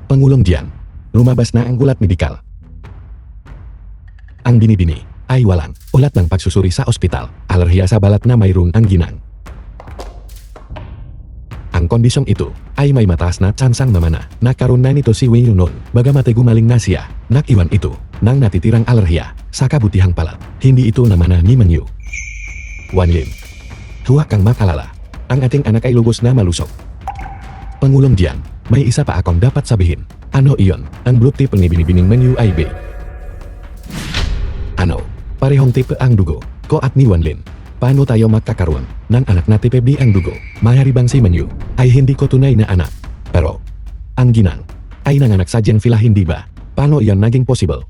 Pengulong Jian. Rumah basna ang gulat medikal. Ang bini-bini, ay walang, ulat ng pagsusuri sa ospital, alerhiya sa balat na mayroon ang ginang. Ang kondisyong ito, ay may mataas na tsansang mamana, nakaroon na nito si Wei Yunun, bagamat ay gumaling na siya, nakiwan ito, nang natitirang alerhiya, sa kabutihang palat, hindi ito namana ni Meng Yu. Wan Lin. Huwag kang makalala, ang ating anak ay lubos na malusog. Pangulong Jian, may isa pa akong dapat sabihin. Ano iyon, ang blood type ni binibining Meng Yu ay B. Ano, parehong tipe ang dugo, ko at ni Wan Lin. Paano tayo magkakaroon ng anak na tipe B ang dugo? Mayari bang si Meng Yu ay hindi ko tunay na anak? Pero, ang ginang ay nanganak sa Jianville hindi ba? Paano iyan naging possible?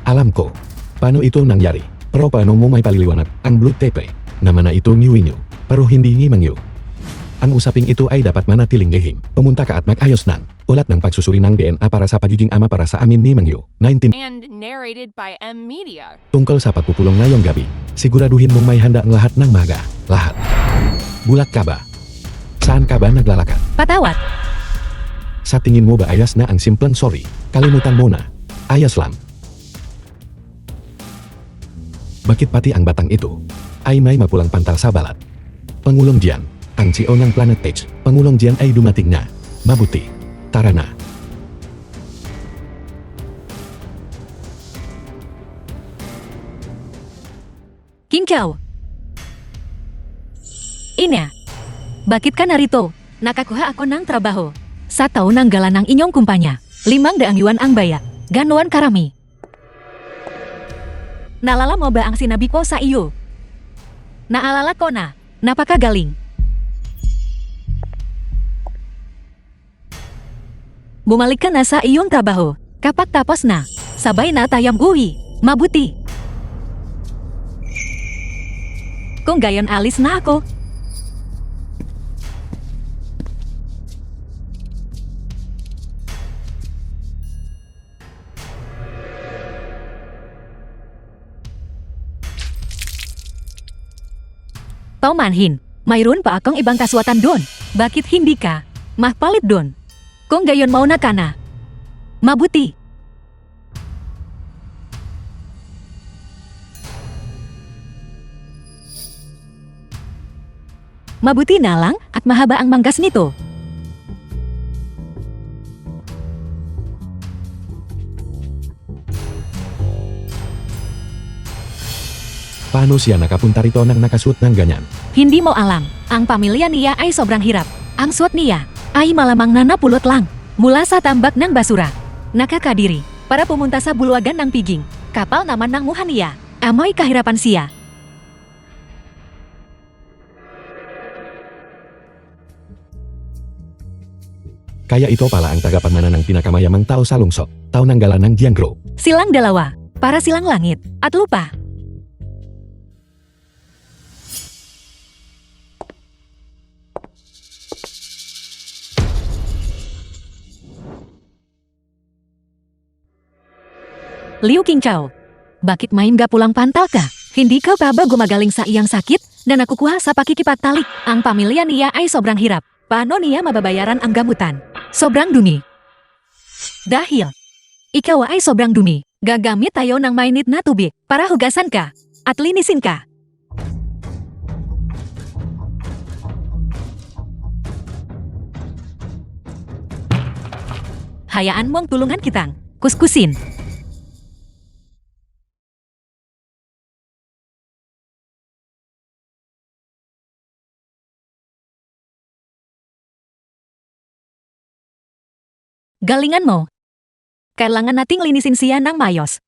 Alam ko, paano ito nangyari? Pero paano mo may paliliwanag ang blood type na mana ito ni Wei Yu, pero hindi ni Meng Yu? Ang usaping ito ay dapat manatiling lihim. Pumunta ka at mag-ayos ng ulat ng pagsusuri ng DNA para sa pagiging ama para sa amin ni Meng Yu. 19. And narrated by M Media. Tungkol sa pagpupulong ngayong gabi, siguraduhin mong may handa ang lahat ng maga. Lahat. Bulat ka ba? Saan ka ba naglalakad? Patawat. Sa tingin mo ba ayos na ang simpleng sorry? Kalimutan mo na. Ayos lang. Bakit pati ang batang ito ay may mapulang pantal sa balat? Pangulong Jian, ang CEO ng Planet H, Pangulong Jian ay dumating na. Mabuti. Tara na. King Chow. Ina. Bakit ka narito? Nakakuha ako ng trabaho. Sa taon ng galan ng inyong kumpanya. 500 yuan ang bayad. Ganuan karami. Naalala mo ba ang sinabi ko sa iyo? Naalala ko na. Napakagaling. Bumalik ka na sa iyong trabaho. Kapag tapos na, sabay na tayong uwi. Mabuti. Kung gayon alis na ako. Paumanhin, mayroon pa akong ibang kaswatan doon. Bakit hindi ka mapalit doon? Kung gayon mauna ka na. Mabuti. Mabuti na lang at mahaba ang manggas nito. Paano siya nakapunta rito nang nakasuot ng ganyan? Hindi mo alam, ang pamilya niya ay sobrang hirap. Ang suot niya ay malamang nanapulot lang mula sa tambak ng basura. Nakakadiri para pumunta sa bulwagan ng piging. Kapal naman ng muha niya. Amoy kahirapan siya. Kaya ito pala ang tagapamana ng pinakamayamang tao sa lungsod. Tao ng galan ng Jiangro. Silang dalawa, para silang langit at lupa. Liu Qingchao, bakit main ga pulang pantal ka? Hindi ka pa ba gumagaling sa iyang sakit na nakukuha sa pakikipagtalik? Ang pamilya niya ay sobrang hirap. Paano niya mababayaran ang gamutan? Sobrang dumi. Dahil ikaw ay sobrang dumi, gagamit tayo ng mainit na tubig para hugasan ka at linisin ka. Hayaan mong tulungan kitang kuskusin. Galingan mo. Kailangan nating linisin siya ng mayos.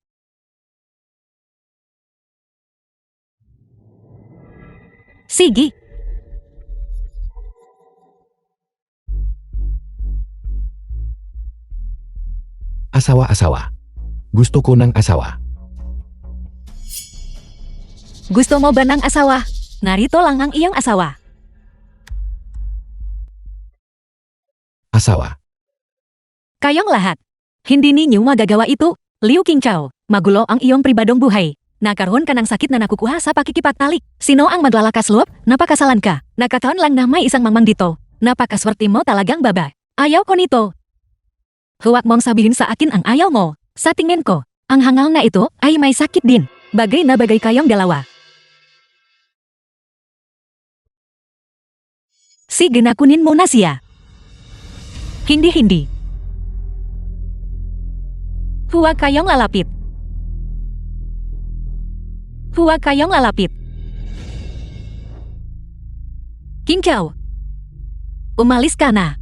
Sige. Asawa-asawa. Gusto ko ng asawa. Gusto mo ba ng asawa? Narito lang ang iyong asawa. Asawa. Kayong lahat. Hindi ninyo magagawa ito. Liu Qingchao, magulo ang iyong pribadong buhay. Nakaroon ka ng sakit na nakukuha sa pakikipagtalik. Sino ang maglalakas loob? Napakasalan ka. Nakataon lang na may isang mangmang dito. Napakaswerte mo talagang baba. Ayaw ko nito. Huwag mong sabihin sa akin ang ayaw mo. Sa tingin ko, ang hangal na ito ay may sakit din. Bagay na bagay kayong dalawa. Sige na kunin mo na siya. Hindi. Huwag kayong lalapit. Huwag kayong lalapit. King Chow. Umalis ka na.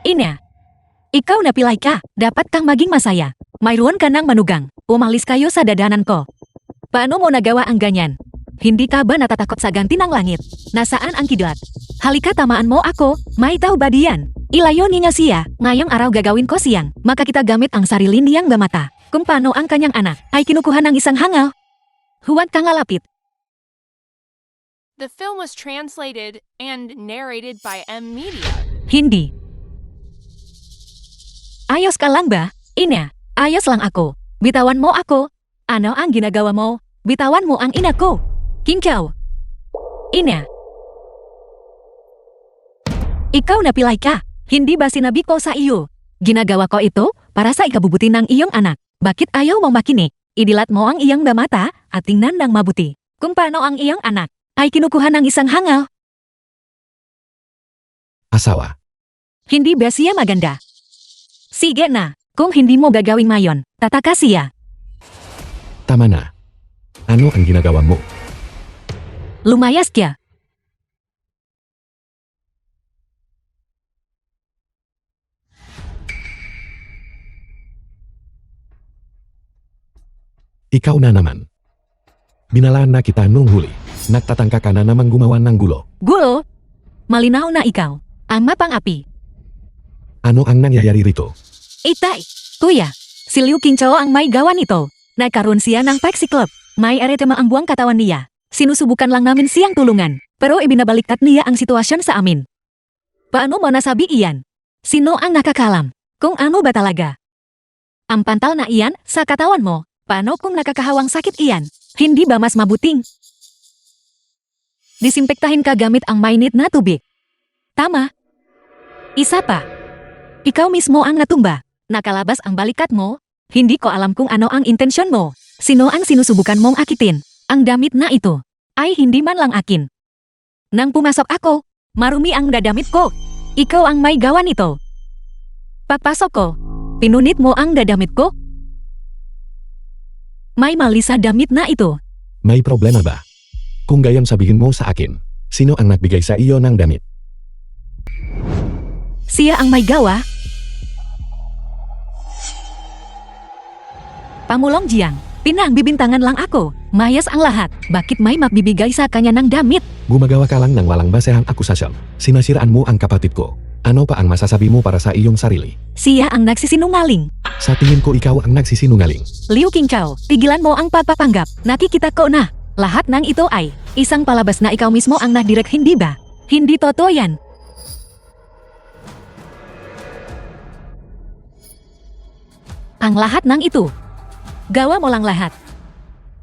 Ina. Ikaw napilay ka. Dapat kang maging masaya. Mayroon ka ng manugang. Umalis kayo sa dadanan ko. Paano mo nagawa ang ganyan? Hindi ka ba natatakot sa ganti ng langit? Nasaan ang kidlat? Halika tamaan mo ako. May tao ba diyan? Ilayo niya siya. Ngayong araw gagawin ko siyang. Maka kita gamit ang sarili niyang bamata. Kung paano ang kanyang anak ay kinukuha ng isang hangal. Huwag kang lalapit. The film was translated and narrated by M Media. Hindi. Ayos ka lang ba? Ina, ayos lang ako. Bitawan mo ako. Ano ang ginagawa mo? Bitawan mo ang ina ko. King Chow. Ina. Ikaw napilay ka. Hindi ba sinabi ko sa iyo? Ginagawa ko ito para sa ikabubuti ng iyong anak. Bakit ayaw mo makinig? Idilat mo ang iyong mata at tingnan ng mabuti. Kung paano ang iyong anak ay kinukuha ng isang hangal. Asawa. Hindi ba siya maganda? Sige na. Kung hindi mo gagawin mayon, tataka siya. Tama na. Ano ang ginagawa mo? Lumayas ka. Ikaw na naman. Binalaan na kita nung huli. Nagtatangka ka na namang gumawa ng gulo. Gulo? Malinaw na ikaw. Ang mapang-api. Ano ang nangyayari rito? Itay! Kuya, si Liu Qingchao ang may gawa nito. Nagkaroon siya ng Club. May eritema ang buwang katawan niya. Sinusubukan lang namin siyang tulungan. Pero ibinabaliktad niya ang sitwasyon sa amin. Paano mo nasabi iyan? Sino ang nakakalam? Kung ano ba talaga? Ang pantal na iyan sa katawan mo. Paano kung nakakahawang sakit iyan? Hindi ba mas mabuting? Disimpektahin ka gamit ang mainit na tubig. Tama. Isa pa. Ikaw mismo ang natumba. Nakalabas ang balikat mo. Hindi ko alam kung ano ang intensyon mo. Sino ang sinusubukan mong akitin? Ang damit na ito ay hindi man lang akin. Nang pumasok ako, marumi ang dadamit ko. Ikaw ang may gawa nito. Pagpasok ko, pinunit mo ang dadamit ko. May mali sa damit na ito. May problema ba? Kung gayam sabihin mo sa akin, sino ang nagbigay sa iyo ng damit? Siya ang may gawa. Pamulong Jiang, pinagbibintangan lang ako. Mayas ang lahat. Bakit may magbibigay sa kanya ng damit? Gumagawa ka lang ng walang basehang akusasyon. Sinasiraan mo ang kapatid ko. Ano pa ang masasabi mo para sa iyong sarili? Siya ang nagsisinungaling. Sa tingin ko ikaw ang nagsisinungaling. Liu Qingchao, tigilan mo ang pagpapanggap. Nakikita ko na. Lahat ng ito ay isang palabas na ikaw mismo ang nagdirect, hindi ba? Hindi totoo yan. Ang lahat ng ito. Gawa mo lang lahat.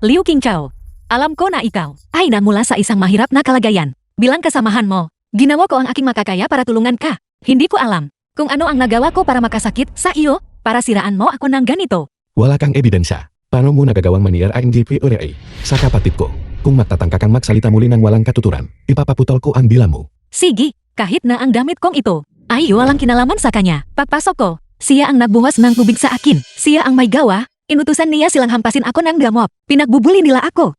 Liu Qingchao, alam ko na ikaw ay namula sa isang mahirap na kalagayan. Bilang kasamahan mo, ginawa ko ang aking makakaya para tulungan ka. Hindi ko alam kung ano ang nagawa ko para makasakit sa iyo, para siraan mo ako ng ganito. Wala kang ebidensya. Paano mo nagagawang manira ang GPORA sa kapatid ko? Kung magtatangka kang magsalita muli ng walang katuturan, ipapaputol ko ang dila mo. Sige, kahit na ang damit kong ito ay walang kinalaman sa kanya. Pagpasok ko, siya ang nagbuhos ng tubig sa akin. Siya ang may gawa. Inutusan niya silang hampasin ako ng gamot. Pinagbubuli nila ako.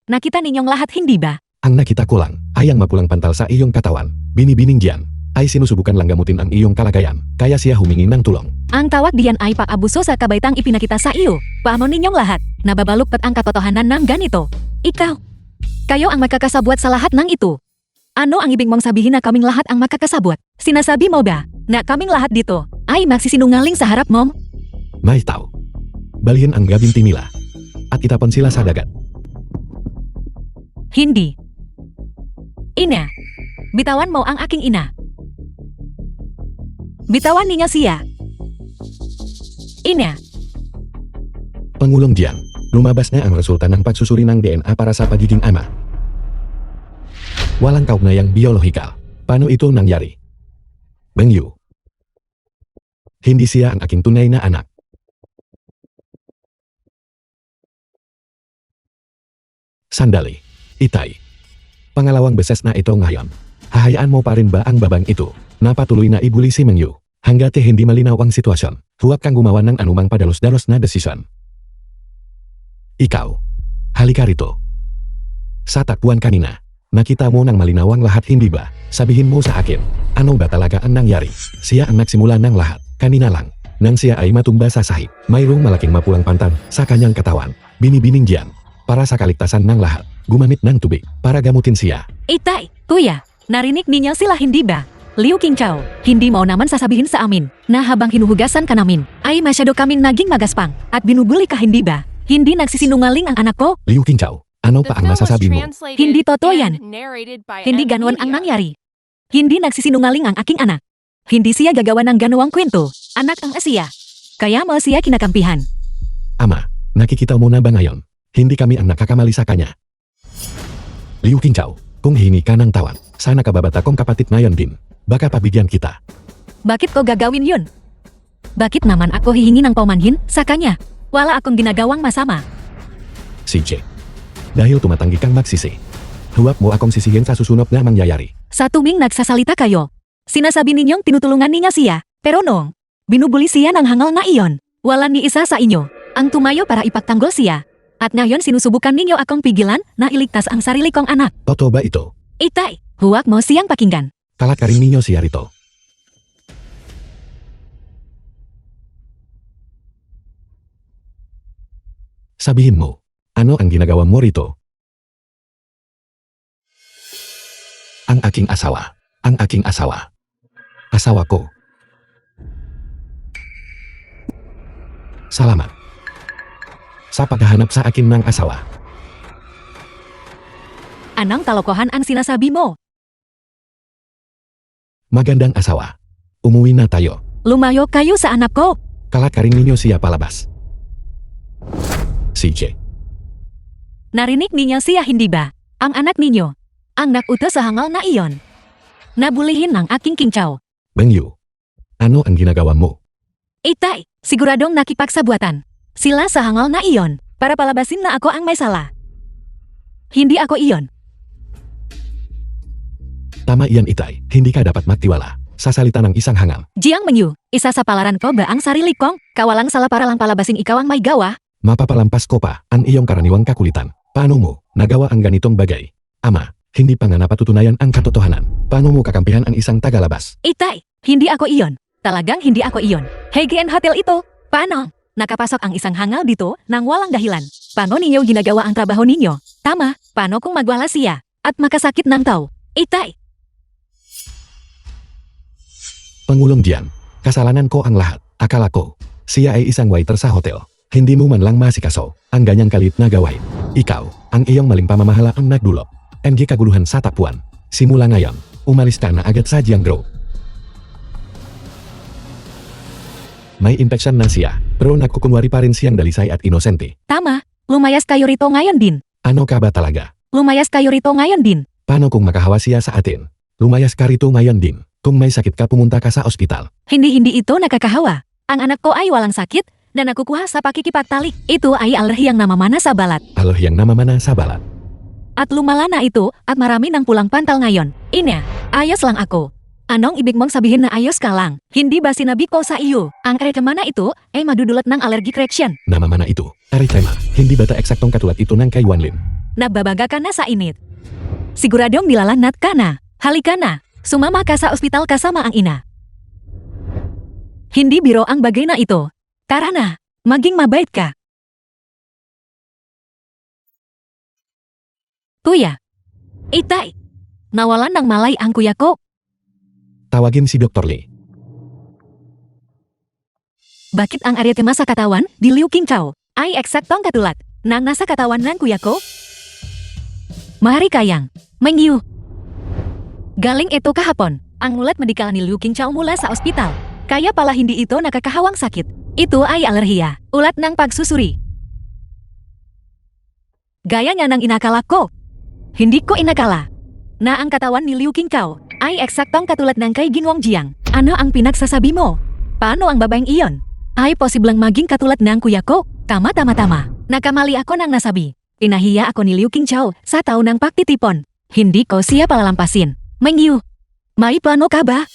Nakita ninyong lahat, hindi ba? Ang nakita ko lang ay ang mapulang pantal sa iyong katawan. Binibining diyan ay sinusubukan lang gamutin ang iyong kalagayan. Kaya siya humingi ng tulong. Ang tawag diyan ay pag-abuso sa kabaitang ipinakita sa iyo. Paano ninyong lahat? Nababaluktot ang katotohanan ng ganito. Ikaw. Kayo ang makakasabwat sa lahat ng ito. Ano ang ibig mong sabihin na kaming lahat ang makakasabwat? Sinasabi mo ba na kaming lahat dito ay magsisinungaling sa harap mo? May tao. Balihin ang gabinti nila at itapon sila sa dagat. Hindi. Ina. Bitawan mo ang aking ina. Bitawan niya siya. Ina. Pangulong Jiang, Lumabas na ang resulta ng pagsusuri ng DNA para sa pagiging ama. Walang kaugnayang biyolohikal. Paano ito nangyari? Bang Yu. Hindi siya ang aking tunay na anak. Sandali. Itay. Pangalawang beses na ito ngayon. Hahayaan mo pa rin ba ang babang ito na patuloy na ibuli si Meng Yu? Hanggat hindi malinaw ang sitwasyon, huwag kang gumawa ng anumang padalos-dalos na desisyon. Ikaw. Halika rito. Sa takbuhan kanina, nakita mo ng malinaw ang lahat, hindi ba? Sabihin mo sa akin, ano ba talaga ang nangyari? Siya ang nagsimula ng lahat, kanina lang. Nang siya ay matumba sa sahig, mayroong malaking mapulang pantan sa kanyang katawan. Binibining diyan. Para sa kaligtasan ng lahat, gumamit ng tubig para gamutin siya. Itay, kuya, narinig ninyo sila hindi ba? Liu Qingchao, hindi mo naman sasabihin sa amin na habang hinuhugasan ka namin, ay masyado kaming naging magaspang at binubuli ka, hindi ba? Hindi nagsisinungaling ang anak ko? Liu Qingchao, ano The pa ang film was masasabi mo? translated Hindi totoo yan. and narrated by Hindi M ganon ang Media. nangyari. Hindi nagsisinungaling ang aking anak. Hindi siya gagawa ng ganawang kwento. Anak ang Asia. Kaya mo siya kinakampihan. Ama, nakikita mo na ba ngayon? Hindi kami ang nakakamali sa kanya. Liu Qingchao, kung hingi ka ng tawad, sana kababata kong kapatid ngayon din. Baka pabigyan kita. Bakit ko gagawin yun? Bakit naman ako hihingi ng paumanhin sa kanya? Wala akong ginagawang masama. CJ. Dahil tumatanggi kang magsisi. Huwag mo akong sisihin sa susunod na mangyayari. Sa tuming nagsasalita kayo, sinasabi ninyong tinutulungan niya siya, pero noong binubuli siya ng hangal na iyon, wala ni isa sa inyo ang tumayo para ipagtanggol siya. At ngayon sinusubukan ninyo akong pigilan na iligtas ang sarili kong anak. Totoo ba ito? Itay, huwag mo siyang pakinggan. Kalakarin ninyo siya rito. Sabihin mo, ano ang ginagawa mo rito? Ang aking asawa. Ang aking asawa. Asawa ko. Salamat. Sa paghahanap sa akin ng asawa. Anong kalokohan ang sinasabi mo? Magandang asawa. Umuwi na tayo. Lumayo kayo sa anak ko. Kalakarin ninyo siya palabas. CJ. Narinig ninyo siya hindi ba? Ang anak ninyo, ang nakutos sa hangal na iyon. Nabulihin ng aking Qingchao. Bang Yu. Ano ang ginagawa mo? Itay, siguradong nakipagsabuatan sila sa hangal na iyon para palabasin na ako ang may sala. Hindi ako iyon. Tama iyan, Itay. Hindi ka dapat magtiwala sa salita ng isang hangal. Jiang Mengyu, isa sa palaran ko ba ang sarili kong? Kawalang sala para lang palabasin ikaw ang may gawa? Mapapalampas ko pa ang iyong karaniwang kakulitan. Paano mo nagawa ang ganitong bagay? Ama, hindi pa nga napatutunayan ang katotohanan. Paano mo kakampihan ang isang tagalabas? Itay, hindi ako iyon. Talagang hindi ako iyon. Hygien Hotel ito. Paano? Nakapasok ang isang hangal dito nang walang dahilan. Paano ninyo ginagawa ang trabaho ninyo? Tama, paano kung magwala siya at makasakit ng tao? Itay, Pangulong Jian, kasalanan ko ang lahat. Akala ko, siya ay isang waiter sa hotel. Hindi mo man lang masikaso ang ganyang kalit na gawain. Ikaw, ang iyong maling pamamahala ang nagdulot. NG kaguluhan sa takbuhan. Simula ngayon, umalis ka na agad sa Jianggrove. May infeksyon na siya, pero nagkukunwari pa rin siyang dalisay at inosente. tama. Lumayas kayo rito ngayon din. Ano ka ba talaga? Lumayas kayo rito ngayon din. Paano kung makahawa siya sa atin? Lumayas ka rito ngayon din. Kung may sakit ka, pumunta ka sa ospital. Hindi ito nakakahawa. Ang anak ko ay walang sakit na nakukuha sa pakikipagtalik. Ito ay alerhi yang namamana sa balat. Alerhi yang namamana sa balat. At lumala na ito at marami ng pulang pantal ngayon. Ina, ayos lang ako. Anong ibig mong sabihin na ayos ka lang? Hindi ba sinabi ko sa iyo, ang erythema ito ay madudulot ng allergic reaction? Namamana ito. Erythema. Hindi ba ta eksaktong katulad ito ng kay Wanlin? Nababaga ka na sa init. Siguradong nilalanat ka na. Halika na. Sumama ka sa ospital kasama ang ina. Hindi biro ang bagay na ito. Tara na, maging mabait ka. Kuya. Itay. Nawalan ng malay ang kuya ko. Tawagin si Dr. Lee. Bakit ang erythema sa katawan di Liu Qingchao ay eksaktong katulad ng nasa katawan ng kuya ko? Mari kayang, Meng Yu. Galing ito kahapon, ang ulat medikal ni Liu Qingchao mula sa ospital. Kaya pala hindi ito nakakahawang sakit. Ito ay alerhiya, ulat ng pagsusuri. Gayanya nang inakala ko. Hindi ko inakala. Na ang katawan ni Liu Qingchao ay eksaktong katulad ng kay Ginwang Jiang. Ano ang pinagsasabi mo? Paano ang babaeng iyon? Ay posibleng maging katulad ng kuya ko. Tama. Nakamali ako nang nasabi. Pinahiya ako ni Liu Qingchao sa taon ng pagtitipon. Hindi ko siya palalampasin. Mengyu, may plano ka ba?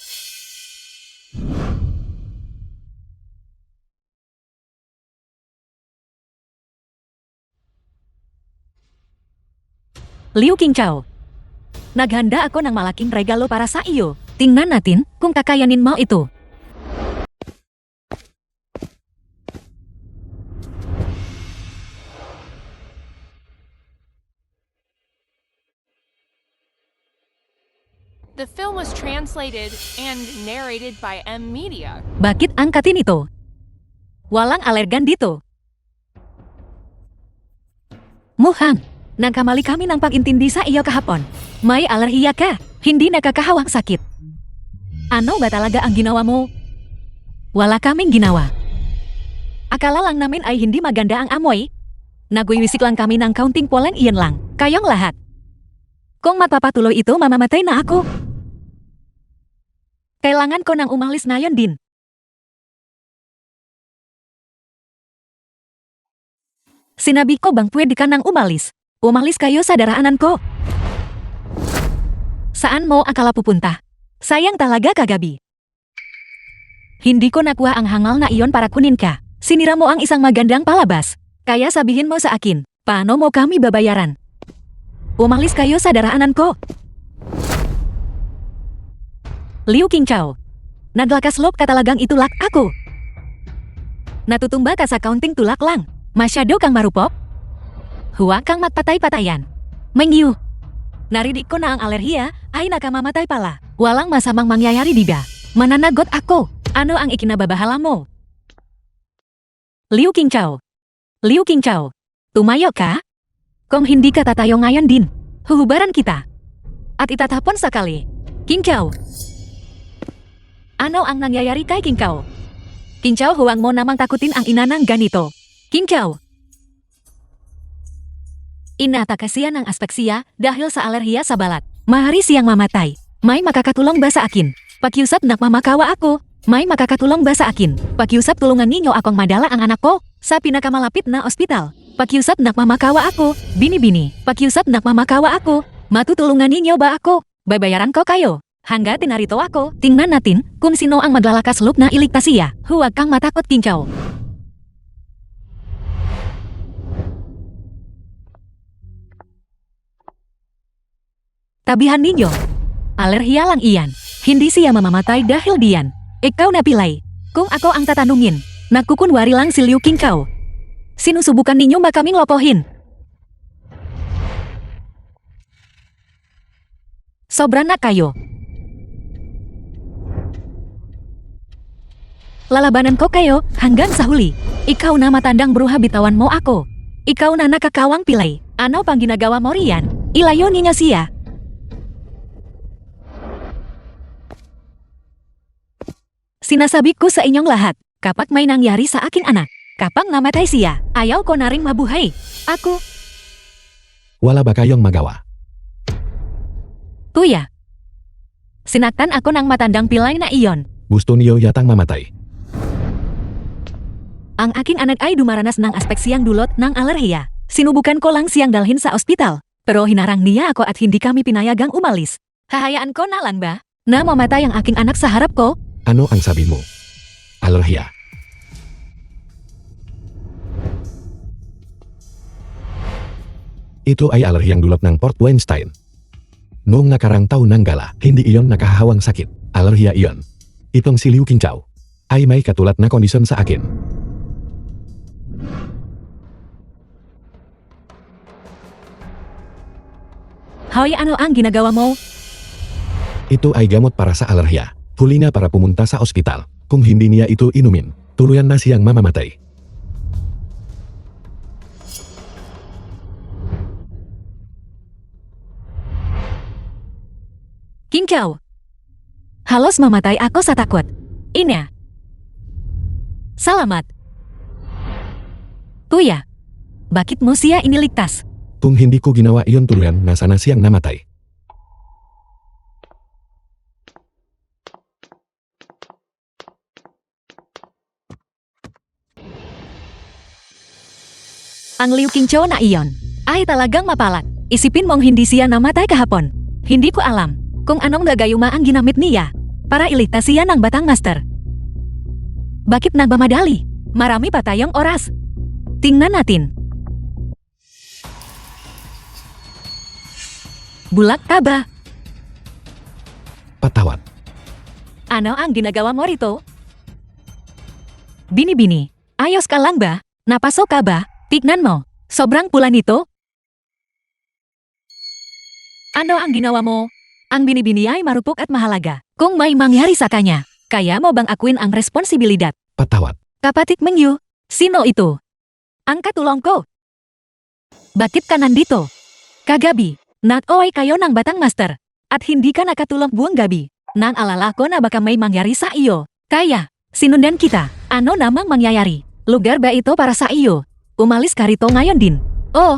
Liu Qingchao, naghanda ako ng malaking regalo para sa iyo. Tingnan natin kung kakayanin mo itu. The film was translated and narrated by M Media. Bakit angkatin ito? Walang alergan dito. Muhang, nagkamali kami ng pag-intindi sa iyo kahapon. May alerhiya ka, hindi nakakahawang sakit. Ano ba talaga ang ginawa mo? Wala kaming ginawa. Akala lang namin ay hindi maganda ang amoy. Nagwiwisik lang kami ng counting pollen iyan lang, kayong lahat. Kung magpapatuloy ito, mamamatay na ako. Kailangan ko ng umalis ngayon din. Sinabi ko bang pwede ka nang umalis? Umalis kayo sa daraanan ko. Saan mo akala pupunta? Sayang talaga kagabi. Hindi ko nakuha ang hangal na iyon para kunin ka. Sinira mo ang isang magandang palabas. Kaya sabihin mo sa akin, paano mo kami babayaran? Umalis kayo sa daraanan ko. Liu Qingchao, naglakas loob ka talagang itulak ako. Natutumba ka sa counting tulak lang. Masyado kang marupok. Huwag kang magpatay-patayan. Mengyu, narinig ko na ang alerhiya ay nakamamatay pala. Walang masamang mangyayari diba? Mananagot ako. Ano ang ikinababahala mo? Liu Qingchao, tumayo ka? Kung hindi ka tatayo ngayon din, huhubaran kita. At itatapon sakali. Qingchao, ano ang nangyayari kay Qingchao? Qingchao, huwag mo namang takutin ang ina ng ganito. Qingchao, inatake siya ng aspeksiya dahil sa alerhiya sa balat. Mahari siyang mamatay. May makakatulong ba sa akin? Pakiusap nakmamakawa ako. May makakatulong ba sa akin? Pakiusap tulungan ninyo akong madala ang anak ko sa pinakamalapit na ospital. Pakiusap nakmamakawa ako. Bini-bini. Pakiusap nakmamakawa ako. Matutulungan ninyo ba ako? Babayaran ko kayo. Hanggat narito ako, tingnan natin kung sino ang maglalakas loob na iligtas siya. Huwag kang matakot, Qingchao. Tabihan ninyo. Alerhiya lang iyan. Hindi siya mamamatay dahil diyan. Ikaw napilay. Kung ako ang tatanungin, nagkukunwari lang si Liu Qingchao. Sinusubukan ninyo ba kaming lokohin? Sobra na kayo. Lalabanan ko kayo hanggang sa huli. Ikaw na matandang bruha, bitawan mo ako. Ikaw na nakakawang pilay. Ano pang ginagawa mo riyan? Ilayo ninyo siya. Sinasabi ko sa inyong lahat, kapag may nangyari sa aking anak, kapag namatay siya, ayaw ko na ring mabuhay. Ako, Wala ba kayong magawa? Kuya. Sinaktan ako ng matandang pilay na iyon. Gusto niyo yatang mamatay. Ang aking anak ay dumaranas ng aspeksiyang dulot ng alerhiya. Sinubukan ko lang siyang dalhin sa ospital. Pero hinarang niya ako at hindi kami pinayagang umalis. Hahayaan ko na lang ba na mamatay ang aking anak sa harap ko? Ano ang sabi mo? Alerhiya. Ito ay alerhiyang dulot ng Port Weinstein. Noong nakarang taon ng gala, hindi iyon nakahawang sakit. Alerhiya iyon. Itong si Liu Qingchao ay may katulad na kondisyon sa akin. Hoy, ano ang ginagawa mo? Ito ay gamot para sa alerhiya. Huli na para pumunta sa ospital. Kung hindi niya ito inumin, tuluyan na siyang mamamatay. Qingchao. Halos mamatay ako sa takot. Ina. Salamat. Kuya, bakit mo siya iniligtas? Kung hindi ko ginawa iyon tuluyan na sana siyang namatay. Ang Liu Qingqiu na iyon ay talagang mapalat. Isipin mong hindi siya namatay kahapon. Hindi ko alam kung anong gagayuma ang ginamit niya para iligtas siya ng Batang Master. Bakit nagmamadali? Marami pa tayong oras. Tingnan natin. Bulak ka ba? Patawad. Ano ang ginagawa mo rito? Bini-bini, ayos ka lang ba? Napasok ka ba? Tignan mo, sobrang pula nito. Ano ang ginawa mo? Ang bini-bini ay marupok at mahalaga. Kung may mangyari sa kanya, kaya mo bang akuin ang responsibilidad? Patawad. Kapatid Mengyu, sino itu? Ang katulong ko. Bakit ka nandito? Kagabi, nag-away kayo ng Batang Master. At hindi ka nakatulong buong gabi. Nang alala ko na baka may mangyari sa iyo. Kaya, sinundan kita. Ano namang mangyayari? Lugar ba ito para sa iyo? Umalis ka rito ngayon din. Oh,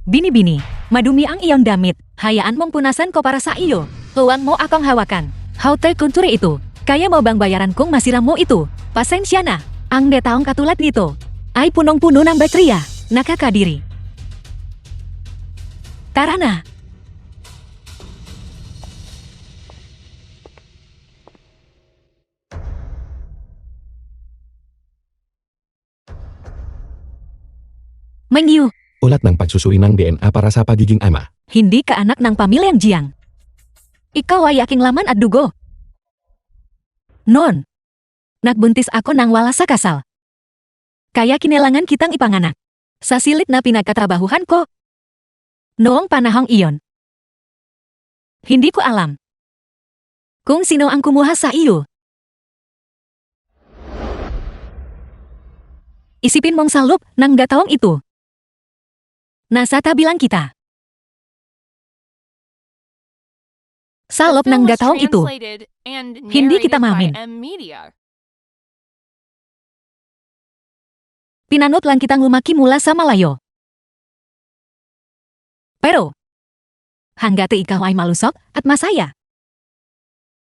bini-bini, madumi ang iyong damit. Hayaan mong punasan ko para sa iyo. Huwag mo akong hawakan. Haute couture itu. Kaya mo bang bayaran kung masiram mo itu? Pasensya na. Ang detaong katulad nito ay punong-puno ng baterya. Nakakadiri. Tara na. Mengyu, Ulat ng pagsusuri ng DNA para sa pagiging ama. hindi ka anak ng pamilyang Jiang. Ikaw ay aking laman at dugo. Non, nagbuntis ako ng wala sa kasal. Kaya kinailangan kitang ipanganak. Sa silid na pinagkatrabahuhan ko. Noong panahong iyon. Hindi ko alam kung sino ang kumuha sa iyo. Isipin mong salop ng gataong itu. Nasa tabi lang kita. Salop The film ng was gataong itu. translated and Hindi kita narrated by mamin. M-Media. Pinanot lang kitang lumaki mula sa Malayo. Pero, hanggat ikaw ay malusok at masaya.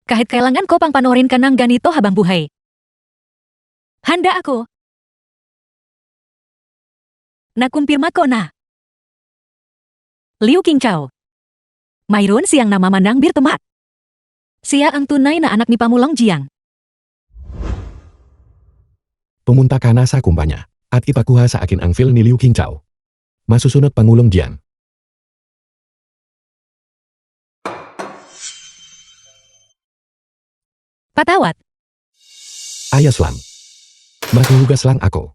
Kahit kailangan ko pang panoorin ka ng ganito habang buhay. Handa ako. Nakumpirma ko na. Liu Qingqiu. Mayroon siyang namamandang bir tomat. Siya ang tunay na anak ni Pamulong Jiang. Pumunta ka na sa kumpanya at ipakuha sa akin ang file ni Liu Qingqiu. Masusunod Pangulong Jiang. Patawad. Ayos lang. Maghuhugas lang ako.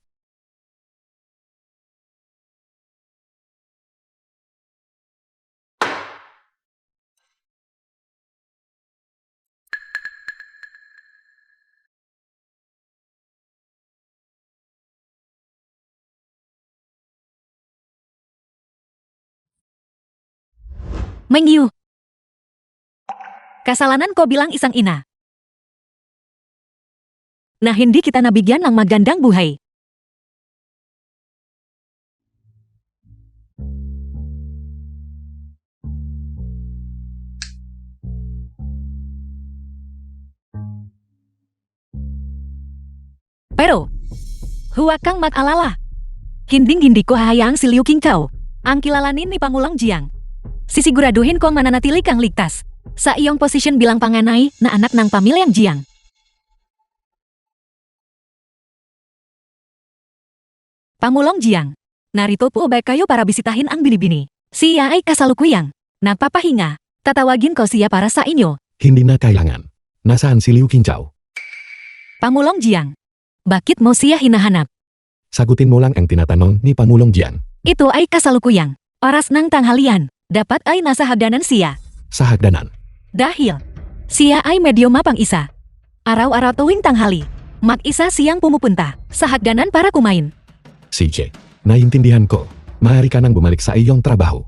Mengyu. Kasalanan ko bilang isang ina. Na hindi kita nabigyan ng magandang buhay. Pero, huwag kang mag-alala. Hinding-hindi ko hahayaang si Liu Qingqiu ang kilalanin ni Pangulong Jiang. Sisiguraduhin kong mananatili kang ligtas sa iyong posisyon bilang panganay na anak ng pamilyang Jiang. Pangulong Jiang, narito po ba kayo para bisitahin ang bini-bini? Siya ay kasalukuyang nagpapahinga. Tatawagin ko siya para sa inyo. Hindi na kailangan. Nasaan si Liu Qingqiu? Pangulong Jiang, bakit mo siya hinahanap? Sagutin mo lang ang tinatanong ni Pangulong Jiang. Ito ay kasalukuyang oras ng tanghalian. Dapat ay nasa hagdanan siya. Sa hagdanan. Dahil siya ay medyo mapang isa. Araw-araw tuwing tanghali, mag-isa siyang pumupunta sa hagdanan para kumain. CJ, naiintindihan ko. Maaari ka nang bumalik sa iyong trabaho.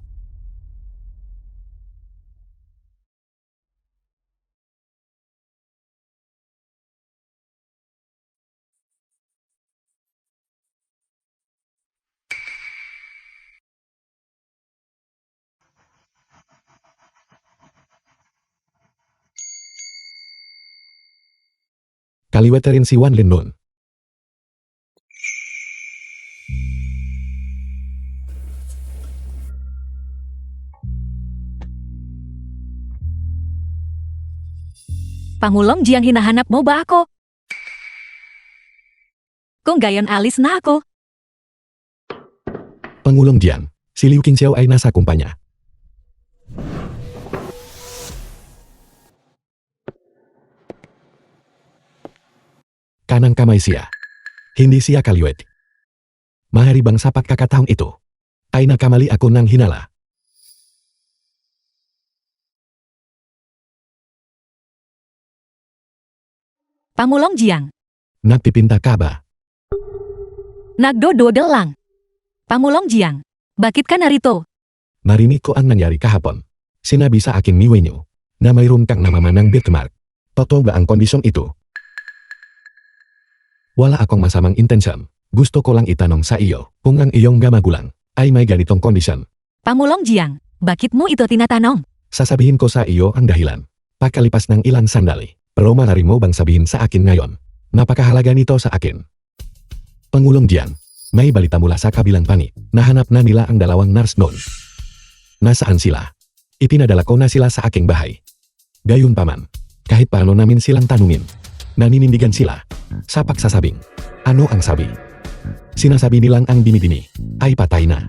Kaliweterin si Wan Lin nun. Pangulong Jiang hinahanap mo ba ako? Kung gayon alis na ako. Pangulong Jiang, si Liu Qingxiao ay nasa kumpanya. Kanang kamay siya. Hindi siya kaliwet. Mahari bang sa pagkakataong ito? Ay nakamali ako ng hinala. Pangulong Jiang, Nagpipinta ka ba? nagdododol lang. Pangulong Jiang, bakit ka narito? Narinig ko ang nangyari kahapon. Sinabi sa akin ni Wenyu na mayroon kang namamanang birthmark. Totoo ba ang kondisyong ito? Wala akong masamang intensyon. Gusto ko lang itanong sa iyo kung ang iyong magulang ay may ganitong kondisyon. Pangulong Jiang, bakit mo ito tinatanong? Sasabihin ko sa iyo ang dahilan. Pagkalipas ng ilang sandali, pero maaari mo bang sabihin sa akin ngayon? Napakahalaga nito sa akin. Pangulong Jiang, may balita mula sa kabilang panig. Nahanap na nila ang dalawang nurse noon. Nasaan sila? Ipinadala ko na sila sa aking bahay. Gayunpaman, kahit paano namin silang tanungin, naninindigan sila sa pagsasabing, ano ang sabi? Sinasabi nilang ang dinidini ay patay na.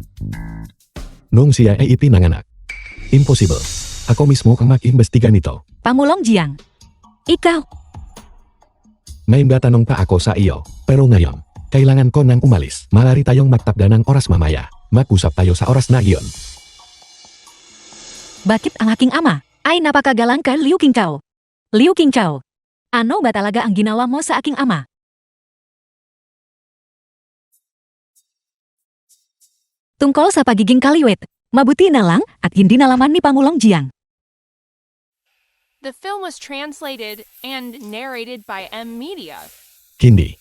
Nung siya ay ipinanganak. Impossible. Ako mismo ang mag-imbestiga nito. Pangulong Jiang, ikaw, May tanong pa ako sa iyo, pero ngayon, kailangan ko nang umalis. Malari tayong magtakda ng oras mamaya. Mag-usap tayo sa oras na iyon. bakit ang aking ama ay napakagalang ka Liu Qingxiao? Liu Qingxiao, ano ba talaga ang ginawa mo sa aking ama? Tungkol sa pagiging kaliwet, mabuti na lang at hindi nalaman ni Pangulong Jiang. The film was translated and narrated by M Media. Hindi.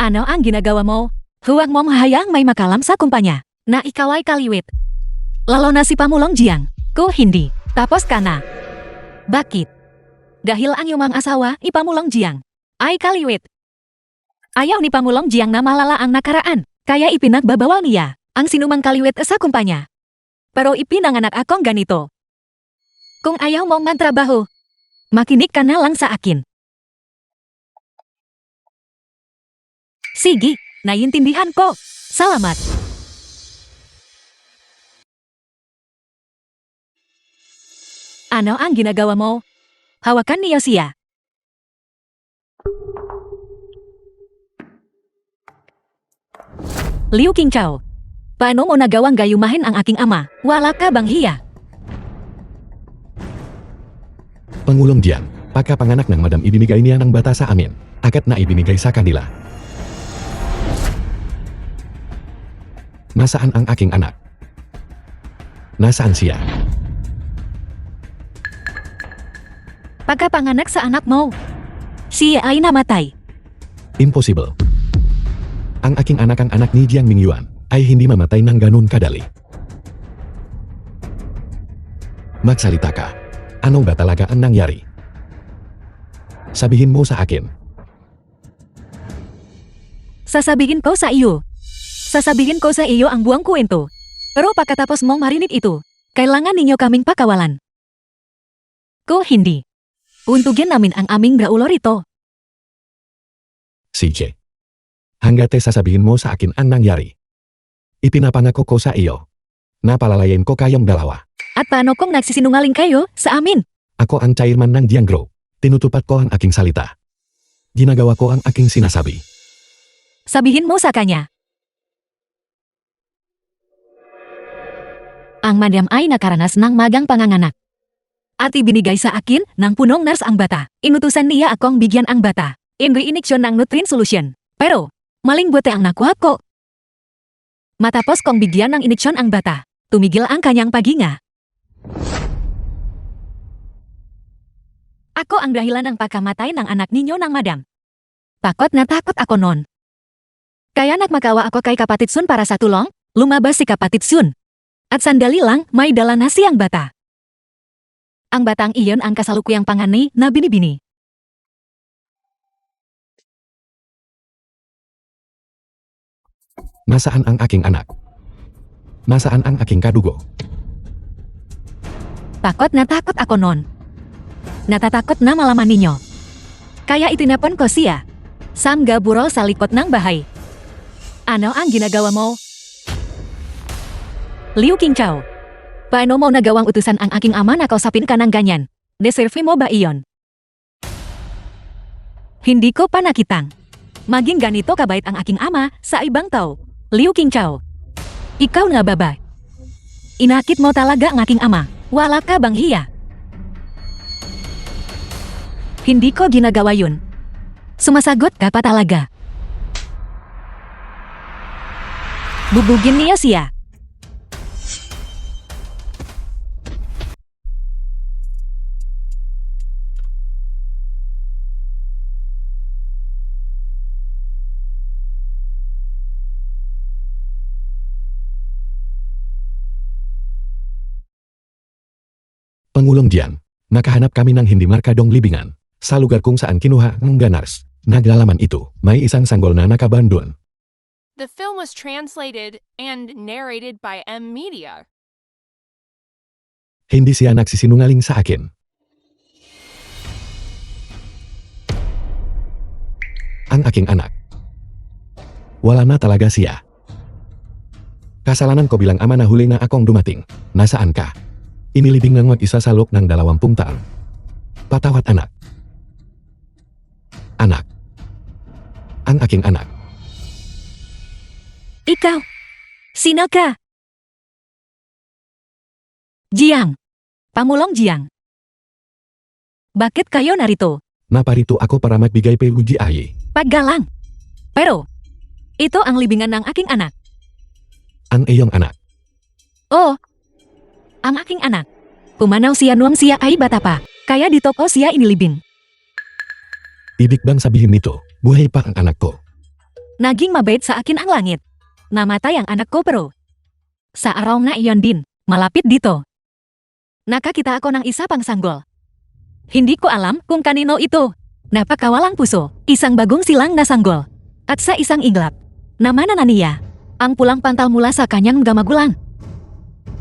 Ano ang ginagawa mo? Huwag mong hayang may makalam sa kumpanya na ikaw ay kaliwit. Lalo na si Pangulong Jiang, ko hindi. Tapos ka na. Bakit? Dahil ang iyong asawa, Pangulong Jiang, ay kaliwit. Ayaw ni Pangulong Jiang na malala ang nakaraan, kaya ipinagbabawal niya ang sinumang kaliwit sa kumpanya. Pero ipinanganak akong ganito. Kung ayaw mong mantrabaho, makinig ka na lang sa akin. Sige, naiintindihan ko. Salamat. Ano ang ginagawa mo? Hawakan niyo siya. Liu Qingxiao, paano mo nagawang gayumahin ang aking ama? Wala ka bang hiya? Pangulong Jiang, pagkapanganak ng madam ibinigay niya ng bata sa amin. Agad na ibinigay sa kanila. Nasaan ang aking anak? Nasaan siya? Pagkapanganak sa anak mo, siya ay namatay. Impossible. Ang aking anak ang anak ni Jiang Mingyuan ay hindi mamatay ng ganun kadali. Magsalita ka. Ano ba talaga ang nangyari? Sabihin mo sa akin. Sasabihin ko sa iyo. Sasabihin ko sa iyo ang buong kwento. Pero pagkatapos mong marinig ito, kailangan ninyo kaming pakawalan. Ko hindi. Untugin namin ang aming braulo rito. CJ. Hanggat sasabihin mo sa akin ang nangyari. Ipinapangako ko sa iyo. Napalalayan ko kayong dalawa. At paano kung nagsisinungaling kayo sa amin? Ako ang chairman ng Jiang Group. Tinutupad ko ang aking salita. Ginagawa ko ang aking sinasabi. Sabihin mo sa kanya. Ang madam ay nakaranas ng magang panganganak. At ibinigay sa akin ng punong nurse ang bata. Inutusan niya akong bigyan ang bata. Iniksyon ng Nutrient Solution. Pero, maling bote ang nakuha ko. Matapos kong bigyan ng iniksyon ang bata, tumigil ang kanyang paghinga. Ako ang dahilan ng pagkamatay ng anak ninyo ng madam. Takot na takot ako noon. Kaya nagmakawa ako kay kapatid Sun para sa tulong, lumabas si kapatid Sun. At sandali lang, may dala na siyang bata. Ang batang iyon ang kasalukuyang pangani na bini-bini. Nasaan ang aking anak? Nasaan ang aking kadugo? Takot na takot ako non. Natatakot na malaman ninyo. Kaya itinapon ko siya. Samga burol sa likod ng bahay. Ano ang ginagawa mo? Liu Qingchao. Paano mo nagawang utusan ang aking ama na kausapin ka ng ganyan? Deserve mo ba iyon? Hindi ko pa nakitang maging ganito kabait ang aking ama sa ibang tao. Liu Qingchao. Ikaw nga baba. Inakit mo talaga ang aking ama. Wala ka bang hiya? Hindi ko ginagawa yun. Sumasagot ka pa talaga. Bubugin niya siya. Pangulong Jiang, nakahanap kami ng hindi markadong libingan. Sa lugar kung saan kinuha ng ganars. Naglalaman itu, may isang sanggol na nakabandon. The film was translated and narrated by M Media. Hindi siya nagsisinungaling sa akin. Ang aking anak. Wala na talaga siya. Kasalanan ko bilang ama na huli na akong dumating. Nasaan ka? Inilibing ng mag-isa sa loob ng 20 taon. Patawat anak. Anak. Ang aking anak. Ikaw. Sino ka? Jiang. Pangulong Jiang. Bakit kayo narito? Naparito ako para magbigay peluji ay. Paggalang. Pero, ito ang libingan ng aking anak. Ang iyong anak. Oh, ang aking anak. Pumanaw siya nuang siya ay bata pa, kaya di toko siya inilibing. Ibig bang sabihin nito, buhay pa ang anak ko? Naging mabait sa akin ang langit. Namatay ang anak ko pero. Sa araw na iyon din, malapit dito. Nakakita ako ng isa pang sanggol. Hindi ko alam kung kanino ito. Napakawalang puso, isang bagong silang na sanggol. At sa isang iglap, namana na niya. Ang pulang pantal mula sa kanyang gamagulang.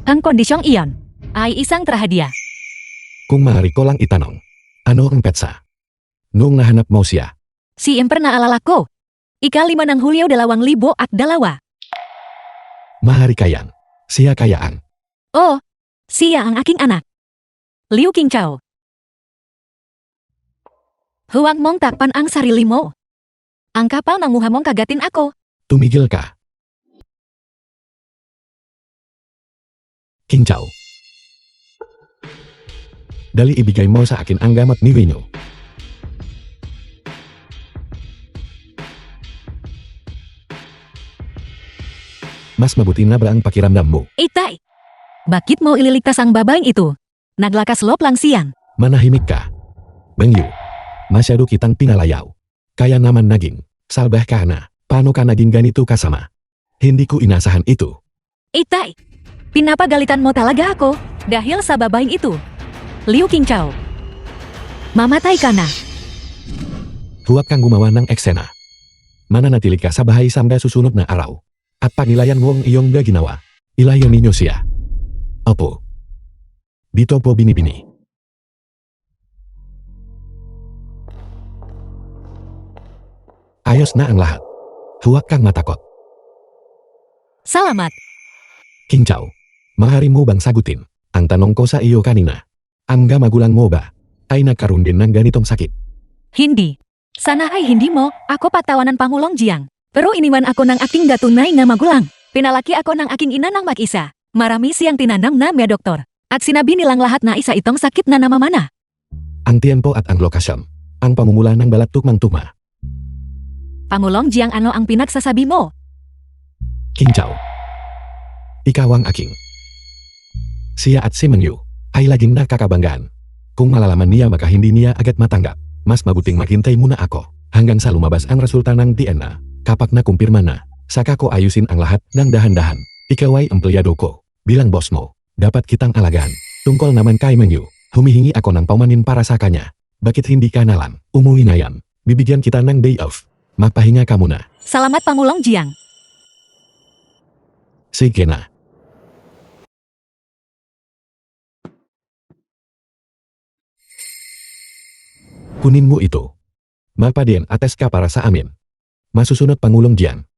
Ang kondisyong iyon ay isang trahedya. Kung maaari ko lang itanong, ano ang petsa? Noong nahanap mo siya, Siyempre naalala ko. Ika-5 ng Hulyo 2002. mahari kayang, siya kayaan. Oh, siya ang aking anak. Liu Qingchao. Huwag mong takpan ang sarili mo. Ang kapal ng mukha mong kagatin ako. Tumigil ka. Qingchao. Dali ibigay mo sa akin ang gamot ni Wenyu. Mas mabuti na ba ang pakiramdam mo? Itay! Bakit mo ililigtas ang babaeng itu? Naglakas loob lang siyang. Manahimik ka. Bengyu, masyado kitang pinalayaw. Kaya naman naging, salbah ka na. Paano ka naging ganito kasama? Hindi ko inasahan itu. Itay! Pinapagalitan mo talaga ako dahil sa babaeng itu. Liu Qingchao. Mamatay ka na. Huwag kang gumawa ng eksena. Mananatili ka sa bahay sampai susunod na araw. At pagnilayan mo ang iyong ginawa, ilayo ninyo siya. Opo. Dito po binibini. Ayos na ang lahat. Huwag kang matakot. Salamat. Qingchao, maaari mo bang sagutin ang tanong ko sa iyo kanina? Ang magulang mo ba ay nagkaroon din ng ganitong sakit? Hindi. Sana ay hindi mo, ako patawanan Pangulong Jiang. Pero iniwan ako ng aking gatunay na magulang. Pinalaki ako ng aking ina ng mag-isa. Marami siyang tinanam na may doktor. At sinabi nilang lahat na isa itong sakit na namamana. Ang tiempo at ang lokasyon. Ang pamumula ng balat tukmang-tuma. Pangulong Jiang, ano ang pinagsasabi mo? Qingchao. Ikaw ang aking. Siya at si Mengyu ay laging nakakabanggaan. Kung malalaman niya maka hindi niya agad matanggap. Mas mabuting maghintay muna ako hanggang sa lumabas ang resulta ng DNA. Kapag nakumpirma na, saka ko ayusin ang lahat ng dahan-dahan. Ikaw ay empleyado ko. Bilang bosmo, dapat kitang alagan. Tungkol naman kay Menyu, humihingi ako ng paumanin para sa kanya. Bakit hindi ka nalang, umuwi na yan. Bibigyan kita ng day off. Magpahinga ka muna. Salamat Pangulong Jiang. Sige na. Kunin mo ito. Magpadian ates ka para sa amin. Masusunod Pangulong Jiang.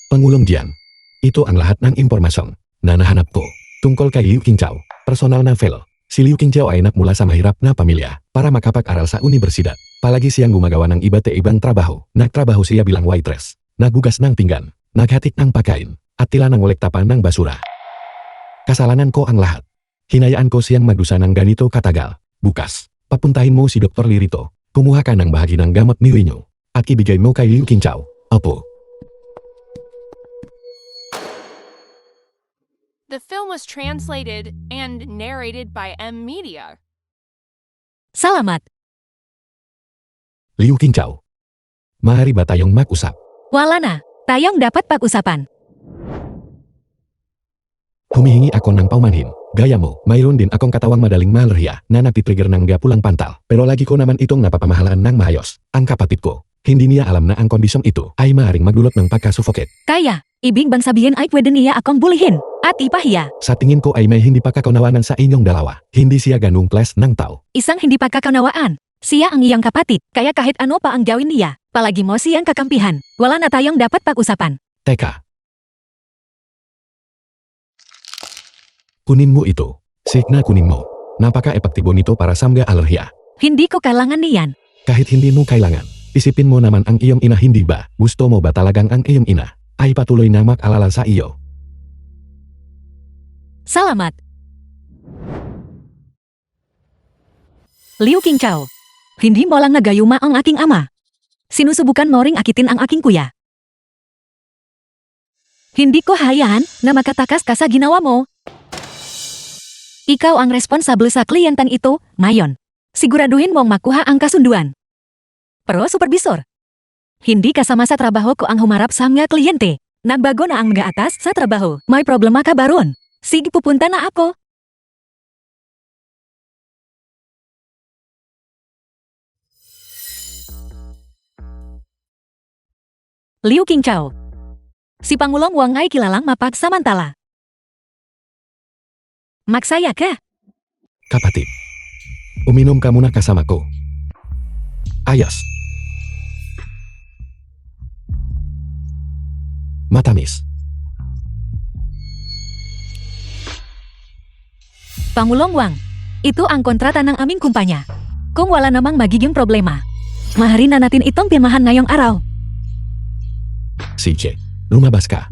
Pangulong Jiang, ito ang lahat ng impormasyong na nahanap ko tungkol kay Liu Qingchao, personal na fellow. Si Liu Qingchao ay anak mula sa mahirap na pamilya para makapag-aral sa universidad. Palagi siyang gumagawa ng iba't ibang trabaho. Nagtrabaho siya bilang waitress, naghugas ng pinggan, naghatik ng pagkain, at tila nangolekta pa ng basura. Kasalanan ko ang lahat. Hinayaan ko siyang magdusa ng ganito katagal. Bukas, papuntahin mo si Dr. Lirito. Kumuha ka ng bahagi ng gamot ni Winyo at ibigay mo kay Liu Qingchao. Opo. The film was translated and narrated by M Media. Salamat. Liu Qingchao, maaari ba tayong mag-usap? Wala na. Tayong dapat pag-usapan. Humihingi ako ng paumanhin. Gaya mo, mayroon din akong katawang madaling malerya na nagtitrigger ng gapulang pantal. Pero lagi ko naman itong napapamahalaan ng maayos. Ang kapatid ko, hindi niya alam na ang kondisyong ito ay maaaring magdulot ng pagkasuffocate. Kaya, ibig bang sabihin ay pwede niya akong bulihin at ipahiya? Sa tingin ko ay may hindi pagkakaunawanan sa inyong dalawa. Hindi siya ganung class ng tao. Isang hindi pagkakaunawaan. Siya ang iyong kapatid, kaya kahit ano pa ang gawin niya, palagi mo siyang kakampihan. Wala na tayong dapat pag-usapan. Teka. Kunin mo ito. Signa kunin mo. Napaka-epektibo nito para sa mga alerhiya. Hindi ko kailangan niyan. Kahit hindi mo kailangan, isipin mo naman ang iyong ina, hindi ba? Gusto mo ba talagang ang iyong ina ay patuloy na mag-alala sa iyo? Salamat. Liu Qingchao, hindi mo lang nagayuma ang aking ama. Sinusubukan mo ring akitin ang aking kuya. Hindi ko hayaan na makatakas ka sa ginawa mo. Ikaw ang responsable sa kliyentang ito, Mayon. Siguraduhin mong makuha ang kasunduan. Pero supervisor, hindi kasama sa trabaho ko ang humarap sa mga kliyente. Nagbago na ang mga atas sa trabaho. May problema ka ba ron? Sige, pupunta na ako. Liu Qingchao, si Pangulong Wang ay kilalang mapagsamantala. Magsaya ka. Kapatid, uminom ka muna kasama ko. Ayos. Matamis. Pangulong Wang, ito ang kontrata ng aming kumpanya. Kung wala namang magiging problema, maharin na natin itong pirmahan ngayong araw. CJ, lumabas ka.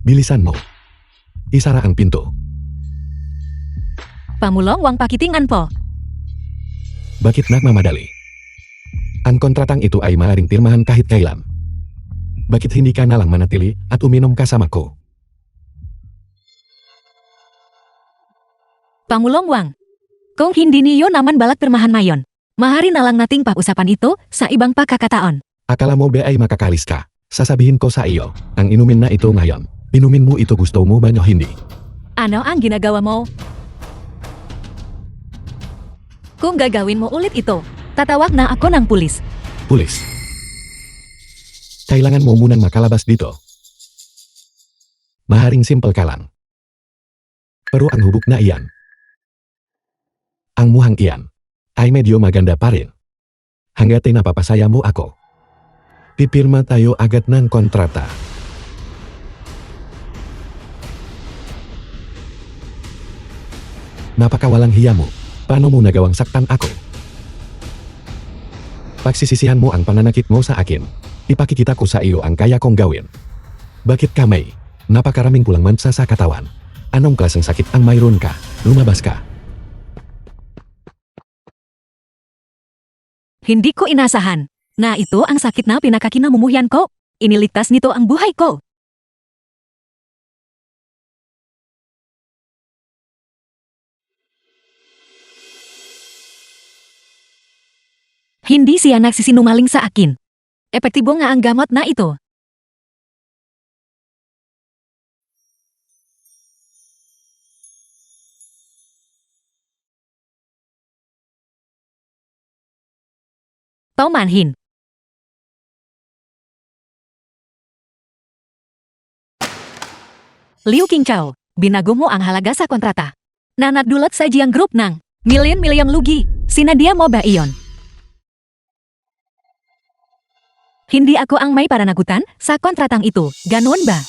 Bilisan mo. Isara ang pinto. Pangulong Wang, pakitingan po. Bakit nagmamadali? Ang kontratang ito ay maaaring pirmahan kahit kailan. Bakit hindi ka nalang manatili at uminom kasama ko? Pangulong Wang, kung hindi niyo naman balak pirmahan ngayon, maharin na lang nating pag-usapan ito sa ibang pagkakataon. Akala mo ba ay makakalis ka? Sasabihin ko sa iyo, ang inumin na ito ngayon. Inumin mo ito, gusto mo ba o hindi? Ano ang ginagawa mo? Kung gagawin mo ulit ito, tatawag na ako ng pulis. Pulis. Kailangan mo munang makalabas dito. Maharing simple ka lang. Pero ang hubog na iyan, ang muhang iyan, ay medyo maganda pa rin. Hanggat napapasaya mo ako. Pipirma tayo agad ng kontrata. Napakawalang hiya mo. Paano mo nagawang saktan ako? Pagsisisihan mo ang pananakit mo sa akin. Ipakikita ko sa iyo ang kaya kong gawin. Bakit ka may napakaraming pulang mansa sa katawan? Anong klaseng sakit ang mayroon ka? Lumabas ka. Hindi ko inasahan na ito ang sakit na pinakakinamumuhian ko. Iniligtas nito ang buhay ko. Hindi siya nagsisinungaling sa akin. Epektibo nga ang gamot na ito. Paumanhin. Liu Qingchao, binagumo ang halaga sa kontrata. Nanat dulot sa jiang grup nang milyon-milyon lugi, sinadia mo ba iyon? Hindi ako ang may pananagutan sa kontratang itu, ganon ba?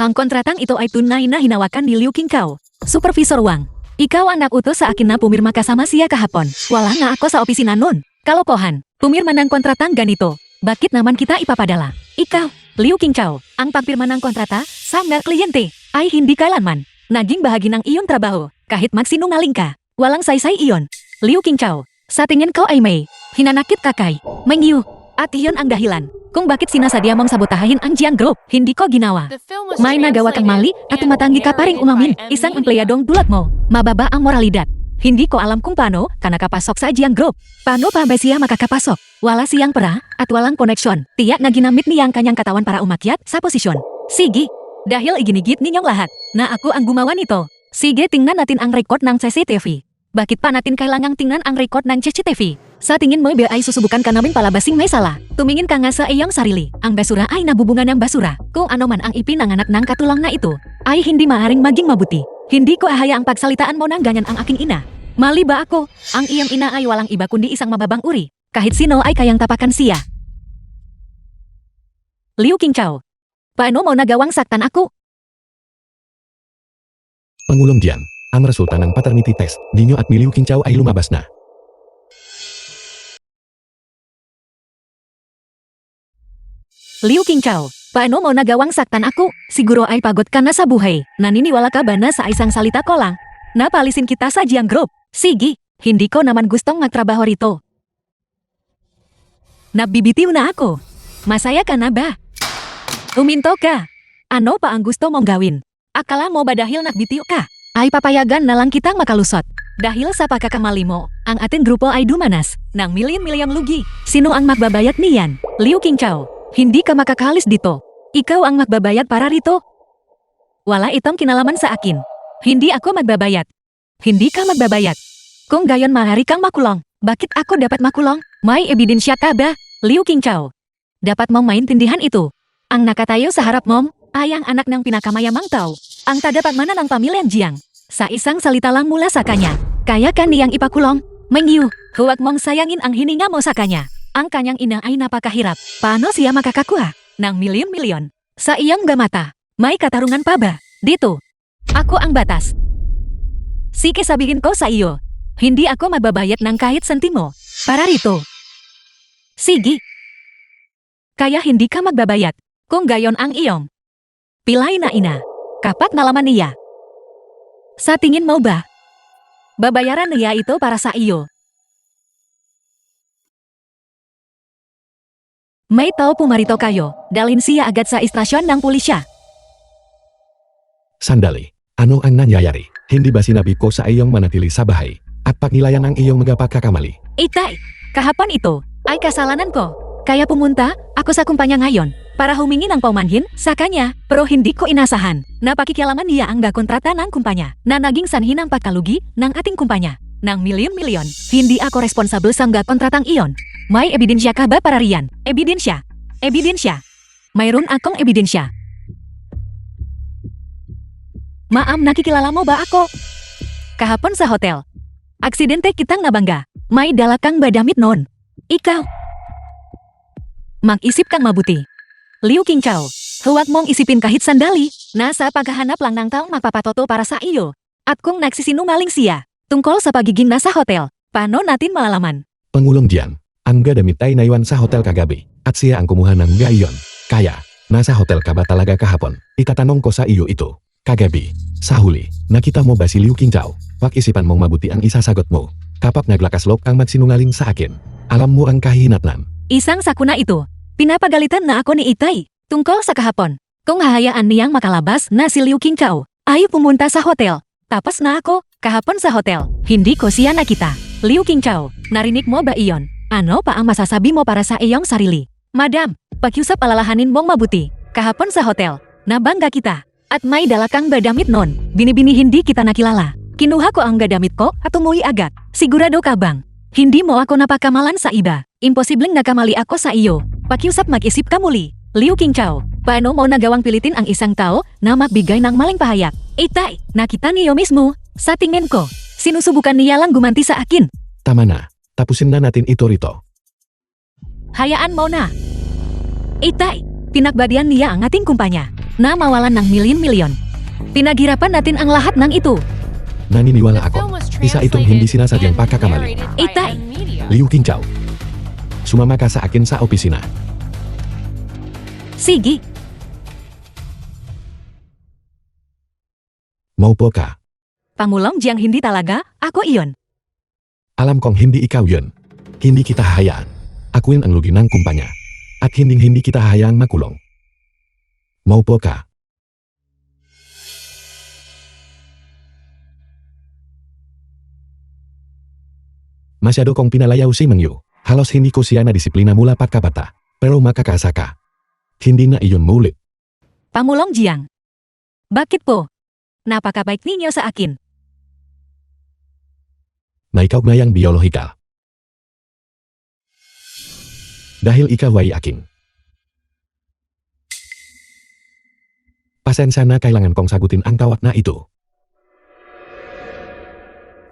Ang kontratang ito ay tunay na hinawakan ni Liu Qingchao. Supervisor Wang, ikaw ang nakutos sa akin na pumirma kasama siya kahapon. Wala nga ako sa opisina nun. Kalokohan, pumirma ng kontratang ganito. Bakit naman kita ipapadala? Ikaw, Liu Qingchao, ang pagpirma ng kontrata sa mga kliyente ay hindi kailanman naging bahagi ng iyong trabaho. Kahit magsinungaling ka, walang saysay iyon. Liu Qingchao, sa tingin ko ay may hinanakit ka kay Mengyu. At iyon ang dahilan kung bakit sinasadya mong sabotahin ang Jiang Group. Hindi ko ginawa. The film was May nagawa kang mali translated at and tumatanggi ka pa ring umamin. narrated by Isang M. empleyadong dulot mo. Mababa ang moralidad. Hindi ko alam kung paano ka nakapasok sa Jiang Group. Paano pa ba siya makakapasok? Wala siyang pera at walang koneksyon. Tiyak na ginamit niya ang kanyang katawan para umakyat sa posisyon. Sige, dahil iginigit ninyong lahat na ako ang gumawa nito. Sige, tingnan natin ang record ng CCTV. Bakit pa natin kailangang tingnan ang record ng CCTV? Sa tingin mo ay susubukan ka namin palabasing may salah. Tumingin ka nga sa iyong sarili. Ang basura ay nabubunga ng basura. Kung ano man ang ipinanganak ng katulang na ito, ay hindi maaaring maging mabuti. Hindi ko ahaya ang pagsalitaan mo ng ganyan ang aking ina. Mali ba ako? Ang iyong ina ay walang iba kundi isang mababang uri. Kahit sino ay kayang tapakan siya. Liu Qingchao, paano mo nagawang saktan ako? Pangulong Jian, ang resulta ng paternity test ninyo at ni Liu Qingchao ay lumabas na. Liu Qingchao, paano mo nagawang saktan ako? Siguro ay pagod ka na sa buhay. Naniniwala ka ba na sa isang salita ko lang? Napalisin kita sa Jiang Group. Sige, hindi ko naman gustong magtrabaho rito. Nabibitiw na ako. Masaya ka na ba? Huminto ka. Ano pa ang gusto mong gawin? Akala mo ba dahil nagbitiw ka, ay papayagan na lang kitang makalusot? Dahil sa pagkakamali mo, ang ating grupo ay dumanas ng milyon-milyong lugi. Sino ang magbabayad niyan? Liu Qingchao, hindi ka makakalis dito. Ikaw ang magbabayad para rito. Wala itong kinalaman sa akin. Hindi ako magbabayad. Hindi ka magbabayad. Kung gayon maaari kang makulong. Bakit ako dapat makulong? May ebidensya ka ba? Liu Qingchao, dapat mong maintindihan itu. Ang nakatayo sa harap mom ay ang anak ng pinakamayamang tao, ang tagapagmana ng pamilya Jiang. Sa isang salita lang mula sa kanya, kaya kan niyang ipakulong. Mengyu, huwag mong sayangin ang hininga mo sa kanya. Ang kanyang ina ay napakahirap. Paano siya makakakuha ng milyon-milyon? Sa iyong gamata, may katarungan pa ba? Dito, ako ang batas. Sige, sabihin ko sa iyo, hindi ako magbabayad ng kahit sentimo para rito. Sige. Kaya hindi ka magbabayad kung gayon ang iyong pilay na ina kapag nalaman niya. Sa tingin mo ba, babayaran niya ito para sa iyo? May tao pumarito kayo, dalhin siya agad sa istasyon ng pulisya. Sandali, ano ang nangyayari? Hindi ba sinabi ko sa iyong manatili sa bahay at pagnilayan ang iyong mga pagkakamali? Itay, kahapon ito ay kasalanan ko. Kaya pumunta ako sa kumpanya ngayon para humingi ng paumanhin sa kanya, pero hindi ko inasahan na pakikialaman niya ang kontrata ng kumpanya na naging sanhi ng pagkalugi ng ating kumpanya ng milyon-milyon. Hindi ako responsable sa kontratang iyon. May ebidensya ka ba para riyan? Ebidensya. Ebidensya. Mayroon akong ebidensya. Maam, nakikilala mo ba ako? Kahapon sa hotel, aksidente kitang nabangga. May dala kang badamit noon. Ikaw. Mag-isip kang mabuti. Liu Qingchao, huwag mong isipin kahit sandali. Nasa paghahanap lang ng taong magpapatoto para sa iyo. At kung nagsisinungaling siya tungkol sa pagiging nasa hotel, paano natin malalaman? Pangulong Jian, ang gadamit ay naiwan sa hotel kagabi at siya ang kumuha ng gayon. Kaya, nasa hotel ka ba talaga kahapon? Itatanong ko sa iyo ito. Kagabi, sa huli, nakita mo ba si Liu Qingchao? Pag-isipan mong mabuti ang isasagot mo. Kapag naglakas loob ang magsinungaling sa akin, alam mo ang kahinatnan. Isang sakuna ito. Pinapagalitan na ako ni Itay tungkol sa kahapon. Kung hahayaan niyang makalabas na si Liu Qingchao, ay pumunta sa hotel. Tapos na ako, kahapon sa hotel. Hindi ko siya nakita. Liu Qingchao, narinig mo ba iyon? Ano pa ang masasabi mo para sa iyong sarili? Madam, pakiusap alalahanin mong mabuti. Kahapon sa hotel, nabangga kita. At may dala kang gadamit non. Binibini hindi kita nakilala. Kinuha ko ang gadamit ko at umuwi agad. Sigurado ka bang Hindi mo ako napakamalan sa iba. Imposibleng nakamali ako sa iyo. Pakiusap mag-isip ka muli. Liu Qingchao, paano mo nagawang pilitin ang isang tao na magbigay ng maling pahayag? Itay, nakita niyo mismo. Sa tingin ko, sinusubukan niya lang gumanti sa akin. Tama na, tapusin na natin ito rito. Hayaan mo na. Itay, pinagbadian niya ang ating kumpanya na mawalan ng milyon-milyon. Pinaghirapan natin ang lahat ng itu. Naniniwala The ako, film was isa itong hindi translated sinasadyang and pagkakamali. narrated by Itay. M Media. Liu Qingchao, sumama ka sa akin sa opisina. Sige, Maupo ka. Pangulong Jiang hindi talaga, ako iyon. Alam kong hindi ikaw yun. Hindi kita hahayaan. Akuin ang lugi ng kumpanya. At hindi kita hahayaang makulong. Maupo ka. Masyado kong pinalayaw si Meng Yu. Halos hindi ko siya na disiplina mula pagkabata. Pero makakasa ka. Hindi na iyon mulit. Pangulong Jiang. Bakit po? Napakabaik ninyo sa akin. May kaugnayang biolohikal. Dahil ikaw ay aking. Pasensya na kailangan kong sagutin ang tawag na ito.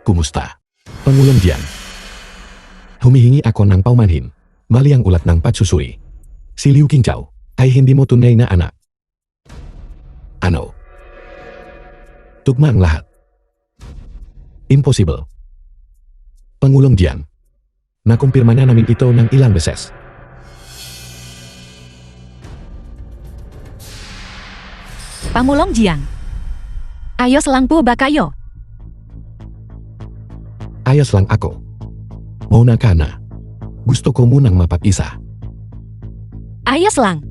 Kumusta? Pangulong Jiang. Humihingi ako ng paumanhin. Mali ang ulat ng pagsusuri. Si Liu Qingchao ay hindi mo tunay na anak. Ano? Tugma ang lahat. Impossible. Pangulong Jiang. Nakumpirma na namin ito ng ilang beses. Pangulong Jiang. Ayos lang po ba kayo? Ayos lang ako. Muna ka na. Gusto ko munang mapag-isa. Ayos lang.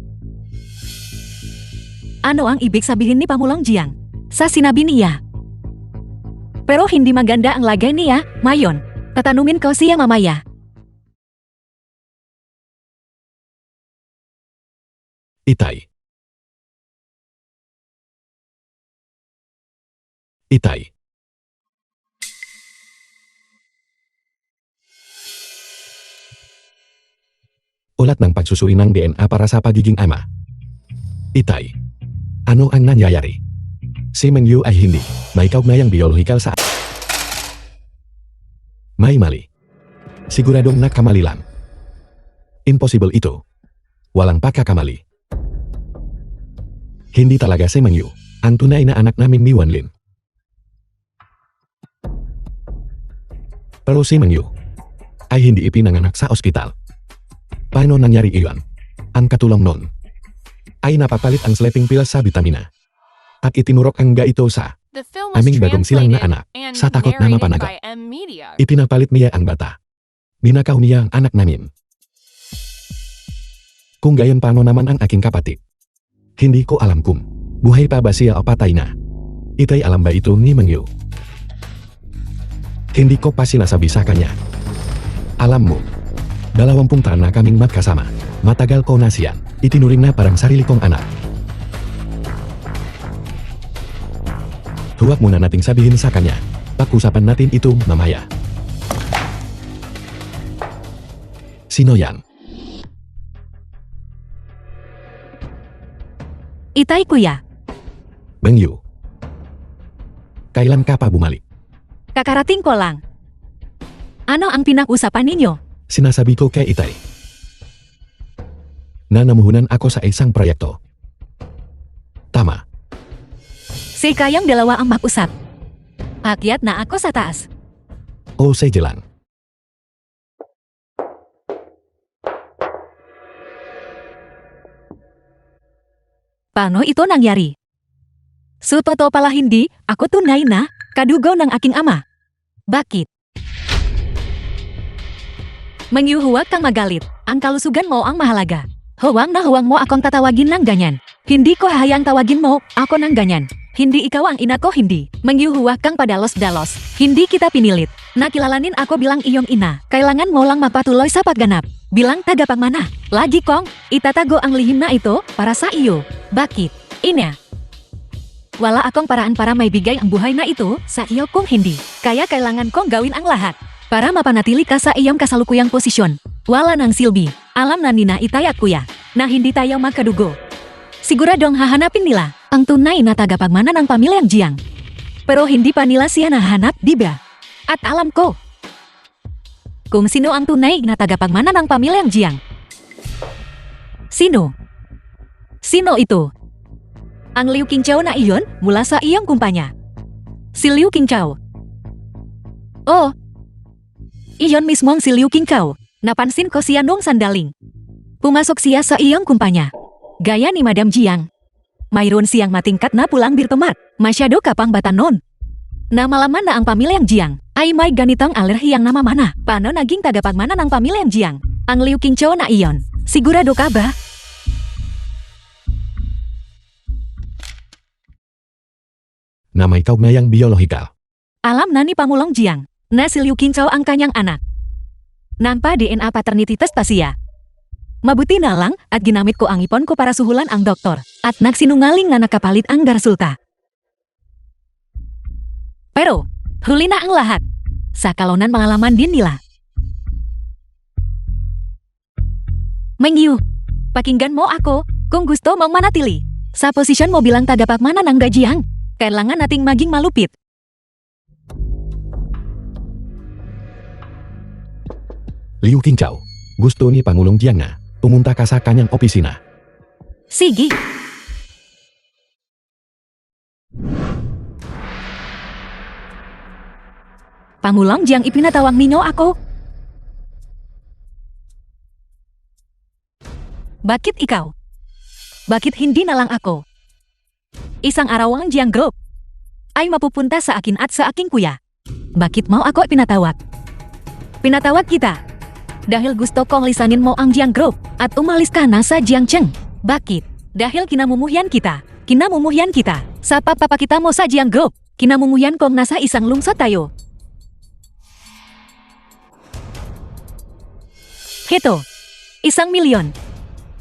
Ano ang ibig sabihin ni Pangulong Jiang? Sa sinabi niya. Pero hindi maganda ang lagay niya, Mayon. Tatanumin ko siya mamaya. Itay. Itay. Ulat ng pagsusuri ng DNA para sa pagiging ama. Itay. Ano ang nangyayari? Si Meng Yu ay hindi. May kaugnayang biolohikal sa... May mali. Siguradong nakamali lang. Impossible ito. Walang pagkakamali. Hindi talaga si Meng Yu ang tunay na anak namin ni Wanlin. Pero si Meng Yu ay hindi ipinanganak sa ospital. Paano nangyari iyon? Ang katulong nun ay napapalit ang sleeping pills sa vitamina. At itinurok ang ito sa The film was aming bagong silang na anak translated and sa takot na narrated mapanagot. by M Media. Ipinapalit niya ang bata. Ninakaw niya ang anak namin. Kung gayon paano naman ang aking kapatid? Hindi ko alam kung buhay pa ba siya o patay na. Itay alam ba ito ni Meng Yu? Hindi ko pa sinasabi sa kanya. Alam mo, 20 taon na kaming magkasama. Matagal ko na siyan. Itinuring na parang sarili kong anak. Huwag muna nating sabihin sa kanya. Pag-usapan natin ito mamaya. Sino yan? Itay kuya. Meng Yu. Kailan ka pa bumalik? Kakarating ko lang. Ano ang pinag-usapan ninyo? Sinasabi ko kay Itay na namuhunan ako sa isang proyekto. Tama. Si kayang dalawa ang mag-usap. Akyat na ako sa taas. O sige lang. Paano ito nangyari? So totoo pala hindi, ako tunay na, kadugo ng aking ama. Bakit? Meng Yu, huwag kang magalit. Ang kalusugan mo ang mahalaga. Huwag na huwag mo akong tatawagin ng ganyan. Hindi ko hahayang tawagin mo ako ng ganyan. Hindi ikaw ang ina ko, hindi. Meng Yu, huwag kang padalos-dalos. Hindi kita pinilit. Nakilalanin ako bilang iyong ina. Kailangan mo lang mapatuloy sa pagganap. Bilang tagapagmana. Lagi kong itatago ang lihim na ito para sa iyo. Bakit? Ina. Wala akong paraan para maibigay ang buhay na ito sa iyo kung hindi. Kaya kailangan kong gawin ang lahat. Para mapanatili ka sa iyong kasalukuyang posisyon. Wala nang silbi, alam na nina itayak kuya, na hindi tayo makadugo. Siguradong hahanapin nila ang tunay na tagapagmana ng pamilyang Jiang. Pero hindi pa nila siya nahanap, di ba? At alam ko kung sino ang tunay na tagapagmana ng pamilyang Jiang. Sino? Sino itu? Ang Liu Qingqiao na iyon mula sa iyong kumpanya. Si Liu Qingqiao. Oh, iyon mismo ang si Liu Qingqiao. Napansin ko siya nung sandaling. Pumasok siya sa iyong kumpanya. Gaya ni Madam Jiang. Mayroon siyang matingkat na pulang birtomat. Masyado kapang batanon. Nama-lama na ang pamilyang Jiang ay may ganitong alergi yang nama mana. Paano naging tagapagmana ng pamilyang Jiang? Ang Liu Qingqiao na iyon. Sigurado ka ba? Na may kaugnayang biyolohikal. Alam na ni Pamulong Jiang na si Liu Qingqiao ang kanyang anak. Nampa DNA paternity test pa siya. Mabuti na lang at ginamit ko ang ipon ko para suhulan ang doktor at nagsinungaling na nakapalit ang resulta. Pero, huli na ang lahat. Sa kalonan pengalaman din nila. Mengyu, pakinggan mo ako kung gusto mong manatili. Sa posisyon mo bilang tagapagmana ng Jiang, kailangan nating maging malupit. Liu Qingqiao, gusto ni Pangulong Jiang na pumunta ka sa kanyang opisina. Sige. Pangulong Jiang ipinatawag ninyo ako. Bakit ikaw? Bakit hindi na lang ako? Isang araw ang Jiang Group ay mapupunta sa akin at sa aking kuya. Bakit mau ako pinatawag? Pinatawag kita dahil gusto kong lisanin mo ang Jiang Group at umalis ka na sa Jiangcheng. Bakit? Dahil kinamumuhian kita. Sa papapakita mo sa Jiang Group, kinamumuhian kong nasa isang lungsod tayo. Heto, 1 milyon.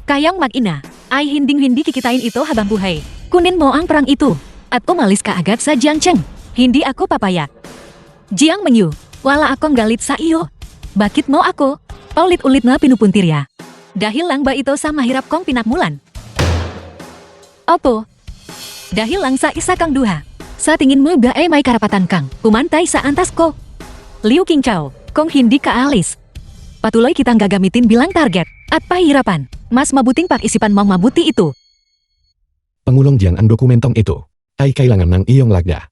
Kayang mag-ina ay hinding-hindi kikitain ito habang buhay. Kunin mo ang perang itu at umalis ka agad sa Jiangcheng. Hindi ako papayag. Jiang Mengyu, wala akong galit sa iyo. Bakit mo ako paulit-ulit na pinupuntir ya? Dahil lang ba ito sa mahirap kong pinakmulan? Opo. Dahil lang sa isa kang duha. Sa tingin mo ba ay may karapatan kang pumantay sa antas ko? Liu Qingqiao, kung hindi ka alis, patuloy kitang gagamitin bilang target at pahirapan. Mas mabuting pag-isipan mong mabuti itu. Pangulong Jiang, ang dokumentong itu ay kailangan ng iyong lagda.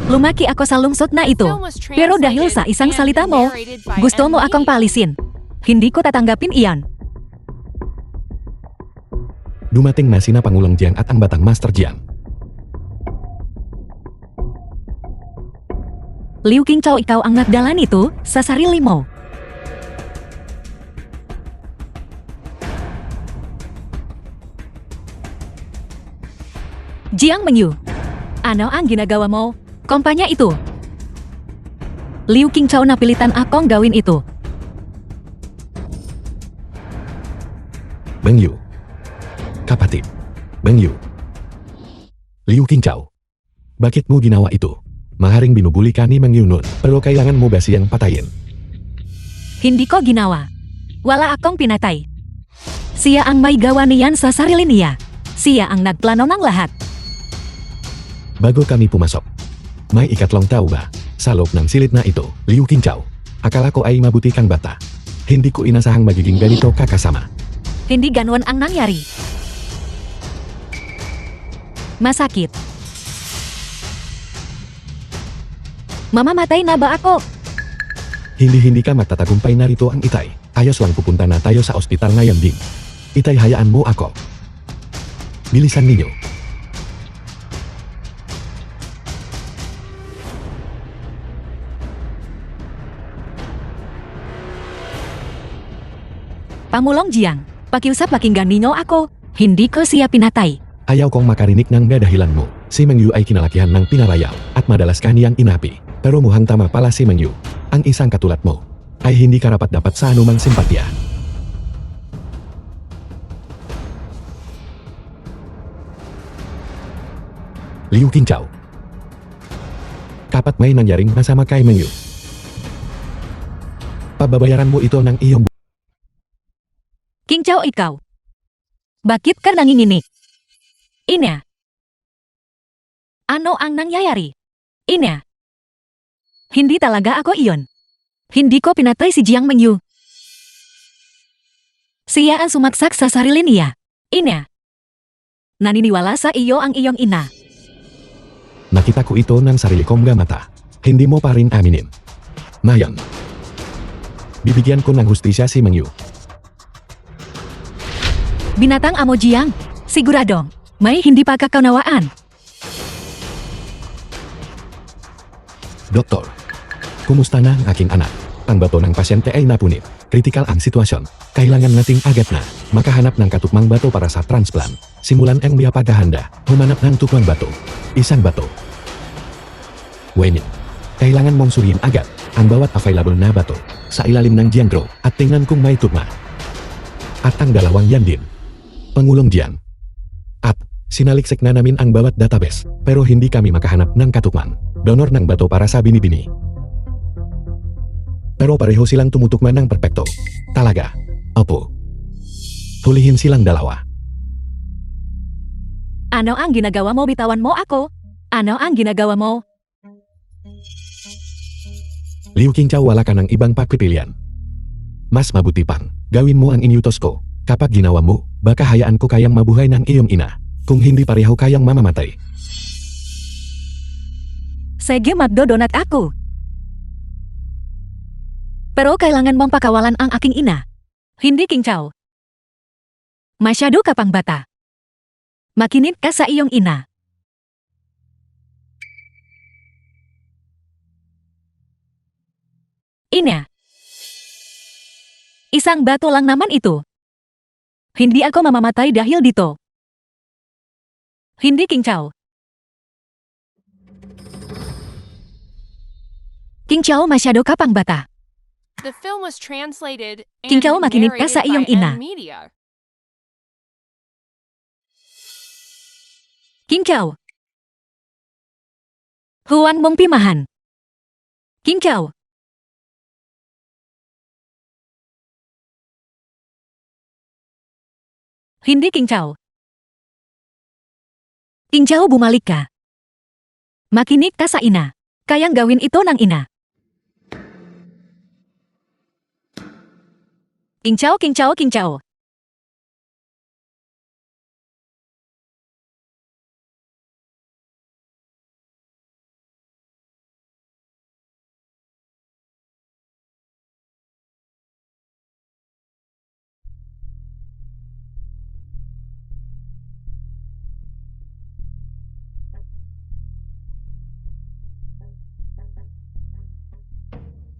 Lumaki ako sa lungsod na ito. Pero dahil sa isang salita mo, gusto mo akong palisin. Hindi ko tatanggapin iyan. Dumating na sina Pangulong Jiang at ang batang Master Jiang. Liu Qingqiao, ikaw ang nagdala nito sa sarili mo. Jiang Mengyu, ano ang ginagawa mo? Kumpanya itu. Liu Qingqiao, napilitan akong gawin itu. Mengyu. Kapatid. Mengyu. Liu Qingqiao. Bakit mo ginawa itu? Maharing binubuli ka ni Mengyu nun, pero kailangan mo ba siyang patayin? Hindi ko ginawa. Wala akong pinatay. Siya ang may gawa niyan sa sarili niya. Siya ang nagplano ng lahat. Bago kami pumasok, may ikatlong tao ba sa loob ng silid na ito, Liu Qingqiao? Akala ko ay mabuti kang bata. Hindi ko inasahang magiging ganito kakasama. Hindi ganon ang nangyari. Masakit. Mamamatay na ba ako? Hindi ka magtatagumpay, narito ang Itay. Ayos lang, pupunta na tayo sa ospital ngayon din. Itay, hayaan mo ako. Bilisan ninyo. Pamulong Jiang, pakiusap pakinggan ninyo ako. Hindi ko siya pinatay. Ayaw kong makarinig ng dahilan mo. Si Mengyu ay kinalakihan ng pinarayaw at madalas kaniyang inapi. Pero mukhang tama pala si Mengyu, ang isang katulad mo. ay hindi karapat dapat sa anumang simpatya. Liu Qingchao. Kapat may nangyaring masama kay Meng Yu. Pababayaran mo ito ng iyong King Chao ikaw. Bakit ka nanginginig? Ina. Ano ang nangyayari? Ina. Hindi talaga ako iyon. Hindi ko pinatay si Jiang Mengyu. Siya ang sumaksak sa sarili niya. Ina. Naniniwala sa iyo ang iyong ina. Nakita ko ito ng sarili kong mata. Hindi mo pa rin aminin. Ngayon, bibigyan ko ng hustisya si Meng Yu. Binatang amo Jiang. Siguradong, may hindi pagkakaunawaan. Doktor, kumusta na ang aking anak? Ang bato ng pasyente ay napunit. Kritikal ang sitwasyon. Kailangan nating agad na makahanap ng katukmang bato para sa transplant. Simulan ang mga paghahanda. Humanap ng tukmang bato. Isang bato. Weinin, kailangan mong suriin agad ang bawat available na bato sa ilalim ng Jiangro at tingnan kung may tukma. At ang dalawang yan din. Pangulong Jiang. At sinaliksik na namin ang bawat database pero hindi kami makahanap ng katukman. Donor ng bato para sa bini-bini. Pero pareho silang tumutukma ng perpekto. Talaga. Opo. Hulihin silang dalawa. Ano ang ginagawa mo? Bitawan mo ako. Ano ang ginagawa mo? Liu Qingchao, wala ka ng ibang pagpipilian. Mas mabuti pang gawin mo ang inutos ko. Kapag ginawa mo, baka hayaan ko kayang mabuhay ng iyong ina. Kung hindi pareho kayang mamamatay. Sige, magdodonat ako. Pero kailangan mong pakawalan ang aking ina. Hindi, King Chao. Masyado ka pang bata. Makinig ka sa iyong ina. Ina. Isang bato lang naman ito. Hindi ako mamamatay dahil dito. Hindi, King Chao. King Chao, masyado ka pang bata. The film was translated and King Chao, makinig ka sa narrated iyong by ina. M Media. King Chao. Huwag mong pimahan. King Chao. Hindi, King Chao. King Chao, bumalik ka. Makinig ka sa ina. Kayang gawin ito ng ina. King Chao, King Chao, King Chao.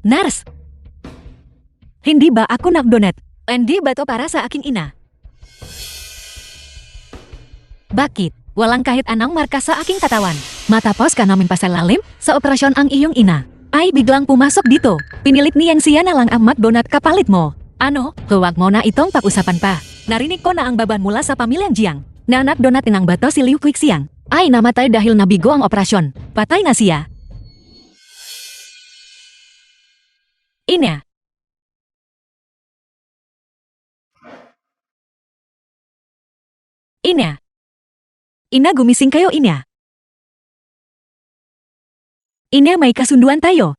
Nurse! Hindi ba ako nagdonate? Hindi ba to para sa aking ina? Bakit? Walang kahit anong marka sa aking katawan. Matapos ka namin pasalalim sa operasyon ang iyong ina, ay biglang pumasok dito. Pinilit niyan siya na lang ang magdonate kapalit mo. Ano? Huwag mo na itong pag-usapan pa. Narinig ko na ang baban mula sa pamilyang Jiang na nagdonate ng bato si Liu Quixiang ay namatay dahil nabigo ang operasyon. Patay na siya. Ina. Ina. Ina, gumising kayo, Ina. Ina, may kasunduan tayo.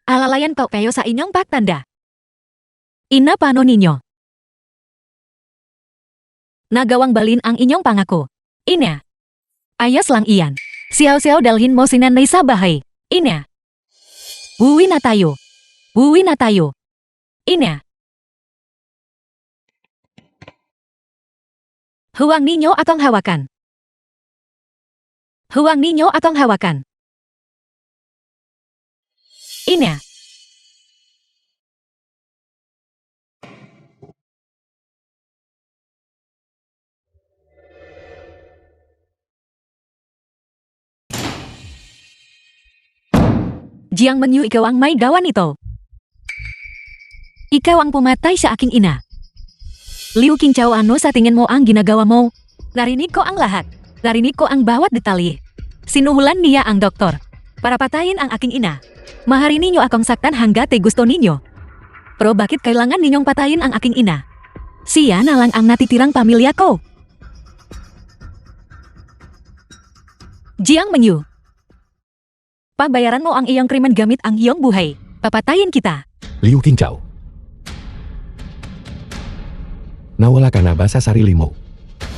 Alalayan po kayo sa inyong pagtanda. Ina, paano ninyo? Nagawang balin ang inyong pangako. Ina. Ayos lang iyan. Siyaw-siyaw dalhin mo si nanay sa bahay. Ina. Uwi na tayo. Uwi na tayo. Ina. Huwag ninyo akong hawakan. Huwag ninyo akong hawakan. Ina. Jiang Menyu ikaw ang may gawa nito. Ikaw ang pumatay sa aking ina. Liu Qingqiao, ano sa tingin mo ang ginagawa mo? Narinig ko ang lahat. Narinig ko ang bawat detalye. Sinuhulan niya ang doktor para patayin ang aking ina. Mahari ninyo akong saktan hanggat gusto ninyo. Pero bakit kailangan ninyong patayin ang aking ina? Siya na lang ang natitirang pamilya ko. Jiang Menyu, pabayaran mo ang iyong krimen gamit ang iyong buhay. Papatayin kita. Liu Qingqiao. Nawala ka na ba sa sarili mo?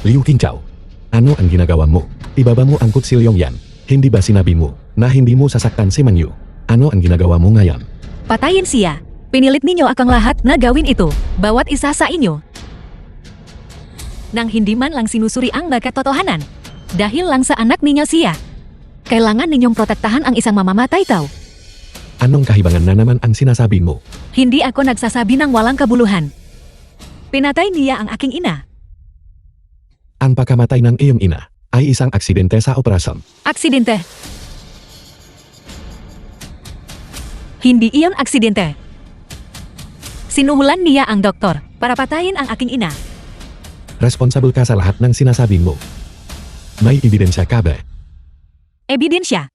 Liu Qingqiao, ano ang ginagawa mo? Ibaba mo ang kutsilyo yan. Hindi ba sinabi mo na hindi mo sasaktan si Manyu? Ano ang ginagawa mo ngayon? Patayin siya. Pinilit ninyo akong lahat na gawin ito, bawat isa sa inyo. Nang hindi man lang sinusuri ang katotohanan. Dahil lang sa anak ninyo siya. Kailangan ninyong protektahan ang isang mamamatay tao. Anong kahibangan na naman ang sinasabi mo? Hindi ako nagsasabi ng walang kabuluhan. Pinatay niya ang aking ina. Ang pagkamatay ng iyong ina ay isang aksidente sa operasyon. Aksidente. Hindi iyon aksidente. Sinuhulan niya ang doktor para patayin ang aking ina. Responsable ka sa lahat ng sinasabi mo. May ebidensya ka ba? Ebidensya.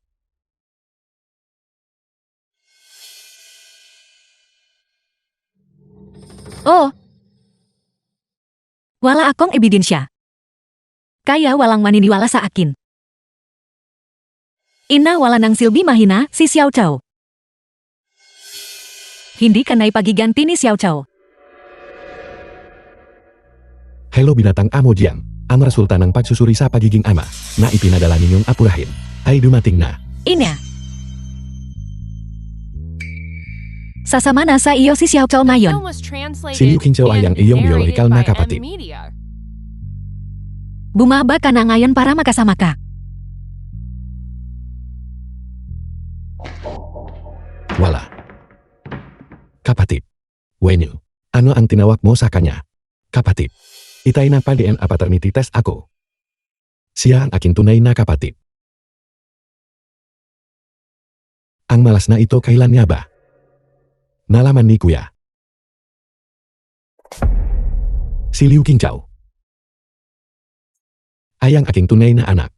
Oh. Wala akong ebidensya. Kaya walang maniniwala sa akin. Ina wala ng silbi mahina si Xiao Chao. Hindi ka naipagiganti ni Xiao Chao. Hello binatang amo Jiang. Ang resulta ng pagsusuri sa pagiging ama na ipinadala ninyong apurahin ay dumating na. Ina. Sasama na sa iyo si Xiao Chao The ngayon. film was translated Si Liu Qingqiao ay ang and iyong narrated biologikal na by kapatid. M-Media. Bumaba ka na ngayon para makasama ka. Wala. Kapatid. Wenyu, ano ang tinawag mo sa kanya? Kapatid. Itay na pa-DNA paternity test ako. Siya ang aking tunay na kapatid. Ang malas na ito kailan nga ba? Nalaman ni Kuya. Si Liu Qingqiao ay ang aking tunay na anak.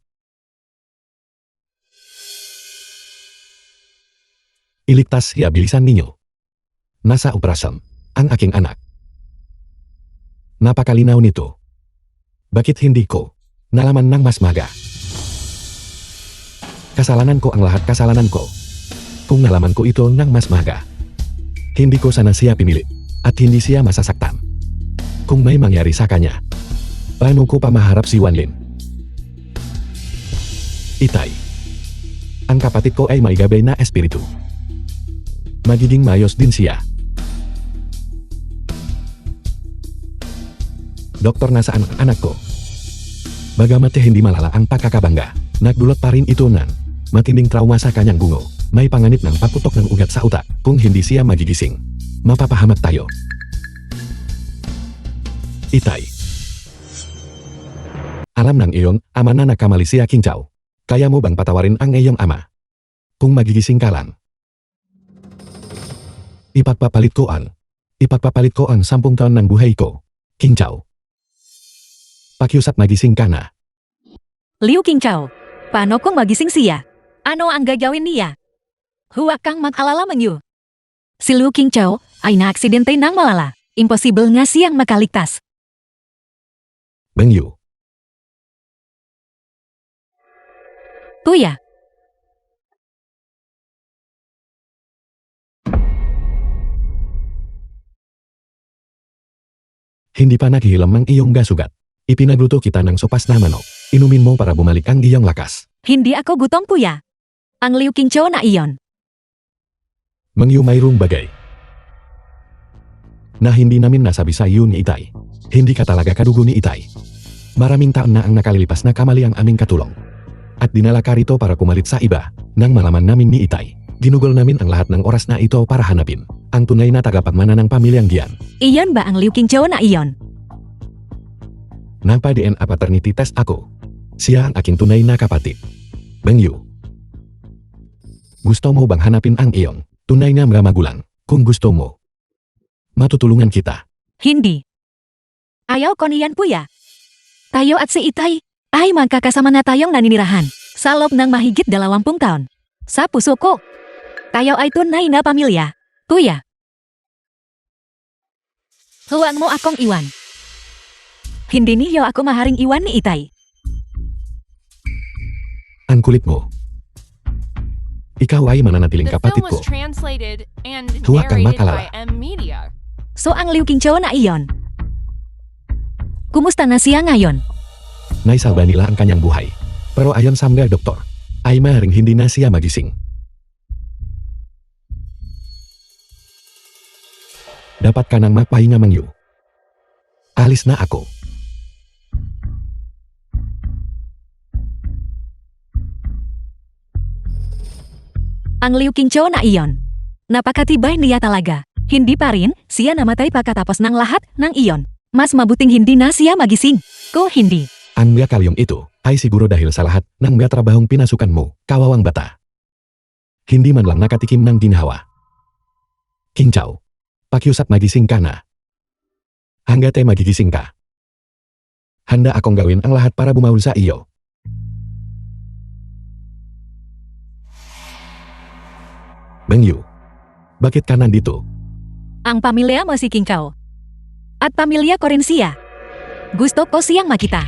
Iligtas siya bilisan ninyo. Nasa operasyon ang aking anak. Napakalinaw nito. Bakit hindi ko nalaman ng mas maga? Kasalanan ko ang lahat kasalanan ko. Kung nalaman ko ito ng mas maga, hindi ko sana siya pinilit at hindi siya masasaktan. Kung may mangyari sa kanya, paano ko pa maharap si Wanlin? Itay. Ang kapatid ko ay may gabay na espiritu. Magiging mayos din siya. Doktor, nasaan ang anak ko? Bagamat hindi malala ang pagkakabangga, nagdulot pa rin ito ng matinding trauma sa kanyang bungo. May panganib ng pagputok ng ugat sa utak. Kung hindi siya magigising, mapapahamak tayo. Itay. Alam ng iyong ama na nagkamali siya Qingqiao. Kaya mo bang patawarin ang iyong ama? Kung magigising ka lang. Ipagpapalit ko ang 10 taon ng buhay ko. Qingqiao. Pakiusap magising ka na. Liu Qingqiao, paano kung magising siya? Ano ang gagawin niya? Huwag kang mag-alala Menyu. Si Liu Qingqiao ay naaksidente ng malala. Imposible nga siyang makaligtas. Bengyu. Kuya, Hindi pa naghihilam ang iyong gasugat. Ipinagluto kita ng sopas na manok. Inumin mo para bumalik ang iyong lakas. hindi ako gutom kuya. Ang Liu Qingqiao na iyon. Mangyu, mayroong bagay na hindi namin nasabi sa iyo ni Itay. Hindi ka talaga kadugo ni Itay. Maraming taon na ang nakalilipas na kamali ang aming katulong. At dinala ka rito para kumalit sa iba. Nang malaman namin ni Itay, ginugol namin ang lahat ng oras na ito para hanapin ang tunay na tagapagmana ng pamilyang Dian. Iyon ba ang Liu Qingqiao na iyon? Nagpa-DNA paternity test ako. Siya ang aking tunay na kapatid. Bengyu. Gusto mo bang hanapin ang iyong tunay na mga magulang? Kung gusto mo, matutulungan kita. Hindi. Ayaw ko niyan puya. Tayo at si Itay ay magkakasama na tayong naninirahan sa loob ng mahigit 20 taon. Sa puso ko, tayo ay tunay na pamilya. Kuya. Huwag mo akong iwan. Hindi niyo ako maharing iwan ni Itay. Ang kulit mo. Ikaw ay mananatiling The kapatid film ko. was translated and Huwag kang narrated makalala. by M Media. So ang Liu Qingqiu na iyon. Kumusta na siya ngayon? Naisalba nila ang kanyang buhay. Pero ayon sa mga doktor, ay maaaring hindi na siya magising. Dapat ka nang magpahinga, Mangyu. Alis na ako. Ang Liu Qingqiu na iyon. Napakatibay niya talaga. Hindi pa rin siya namatay pagkatapos ng lahat ng iyon. Mas mabuting hindi na siya magising. Kung hindi, Ang mga kalyong ito ay siguro dahil sa lahat ng mga trabahong pinasukan mo, kawawang bata. Hindi man lang nakatikim ng ginhawa. Qingqiu, pakiusap magising ka na. Hanggat ay magigising ka. Handa akong gawin ang lahat para bumaul sa iyo. Mangyu, bakit ka nandito? ang pamilya mo si Qingqiu. At pamilya ko rin siya. Gusto ko siyang makita.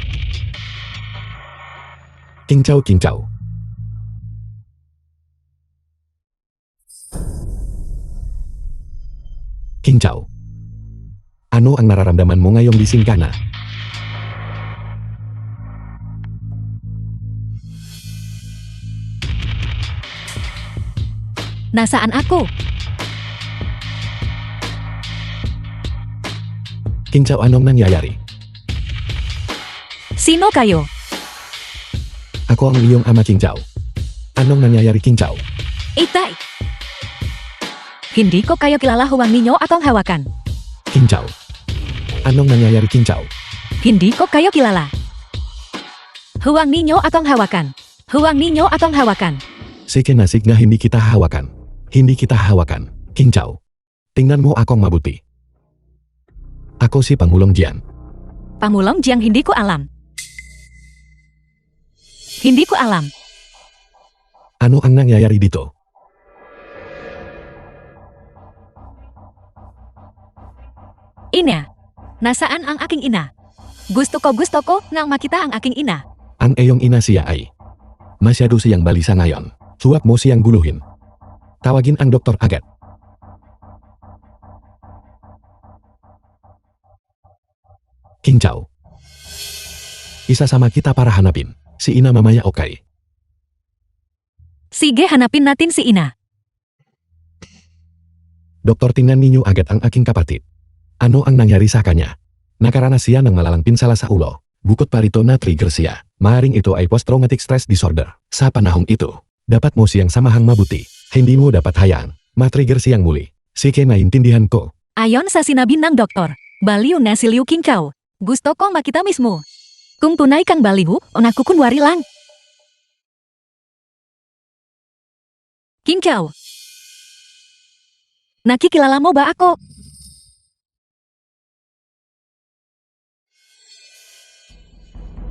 Qingqiu, Qingqiu. Qingqiu. Ano ang nararamdaman mo ngayong gising ka na? Nasaan ako? Qingqiu, anong nangyayari? Sino kayo? Ako ang iyong ama, Qingqiu. Anong nangyayari, Qingqiu? Itay! Hindi ko kayo kilala, huwag ninyo akong hawakan. Qingqiu. Anong nangyayari, Qingqiu? Hindi ko kayo kilala. Huwag ninyo akong hawakan. Huwag ninyo akong hawakan. Sige na sige nga hindi kita hawakan. Hindi kita hawakan. Qingqiu. Tingnan mo akong mabuti. Ako si Pangulong Jian. Pangulong Jiang, hindi ko alam. Hindi ko alam. Ano ang nangyayari dito? Ina. Nasaan ang aking ina? Gusto ko nang makita ang aking ina. Ang iyong ina siya ay masyado siyang balisa ngayon. Huwag mo siyang guluhin. Tawagin ang doktor agad. Qingqiu. Isasama kita para hanapin si ina mamaya, okay? Sige, hanapin natin si ina. Doktor, tingnan ninyo agad ang aking kapatid. Ano ang nangyari sa kanya? Nakaranas siya ng malalang pinsala sa ulo. Bukod pa rito na trigger siya. Maaring ito ay post-traumatic stress disorder. Sa panahong ito, dapat mo siyang samahang mabuti. Hindi mo dapat hayaan matrigger siyang muli. Sige, maintindihan ko. Ayon sa sinabi ng doktor, baliw na si Liu Qingqiu. Gusto kong makita mismo. Kung tunay kang baliw, aku kunwari lang. Qingqiu. Nakikilala mo ba ako?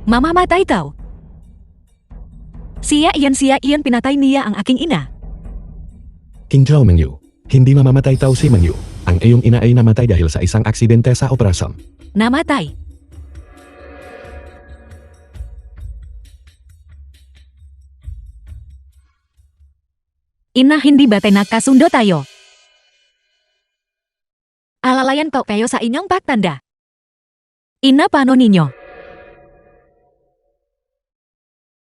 Mamamatay daw. Siya iyan pinatay niya ang aking ina. Qingqiu, Mangyu. Hindi mamamatay tao si Mangyu. Ang iyong ina ay namatay dahil sa isang aksidente sa operasyon. Namatay. Ina, hindi ba tayo nakasundo tayo? Alalayan ko kayo sa inyong pagtanda. Ina, paano ninyo?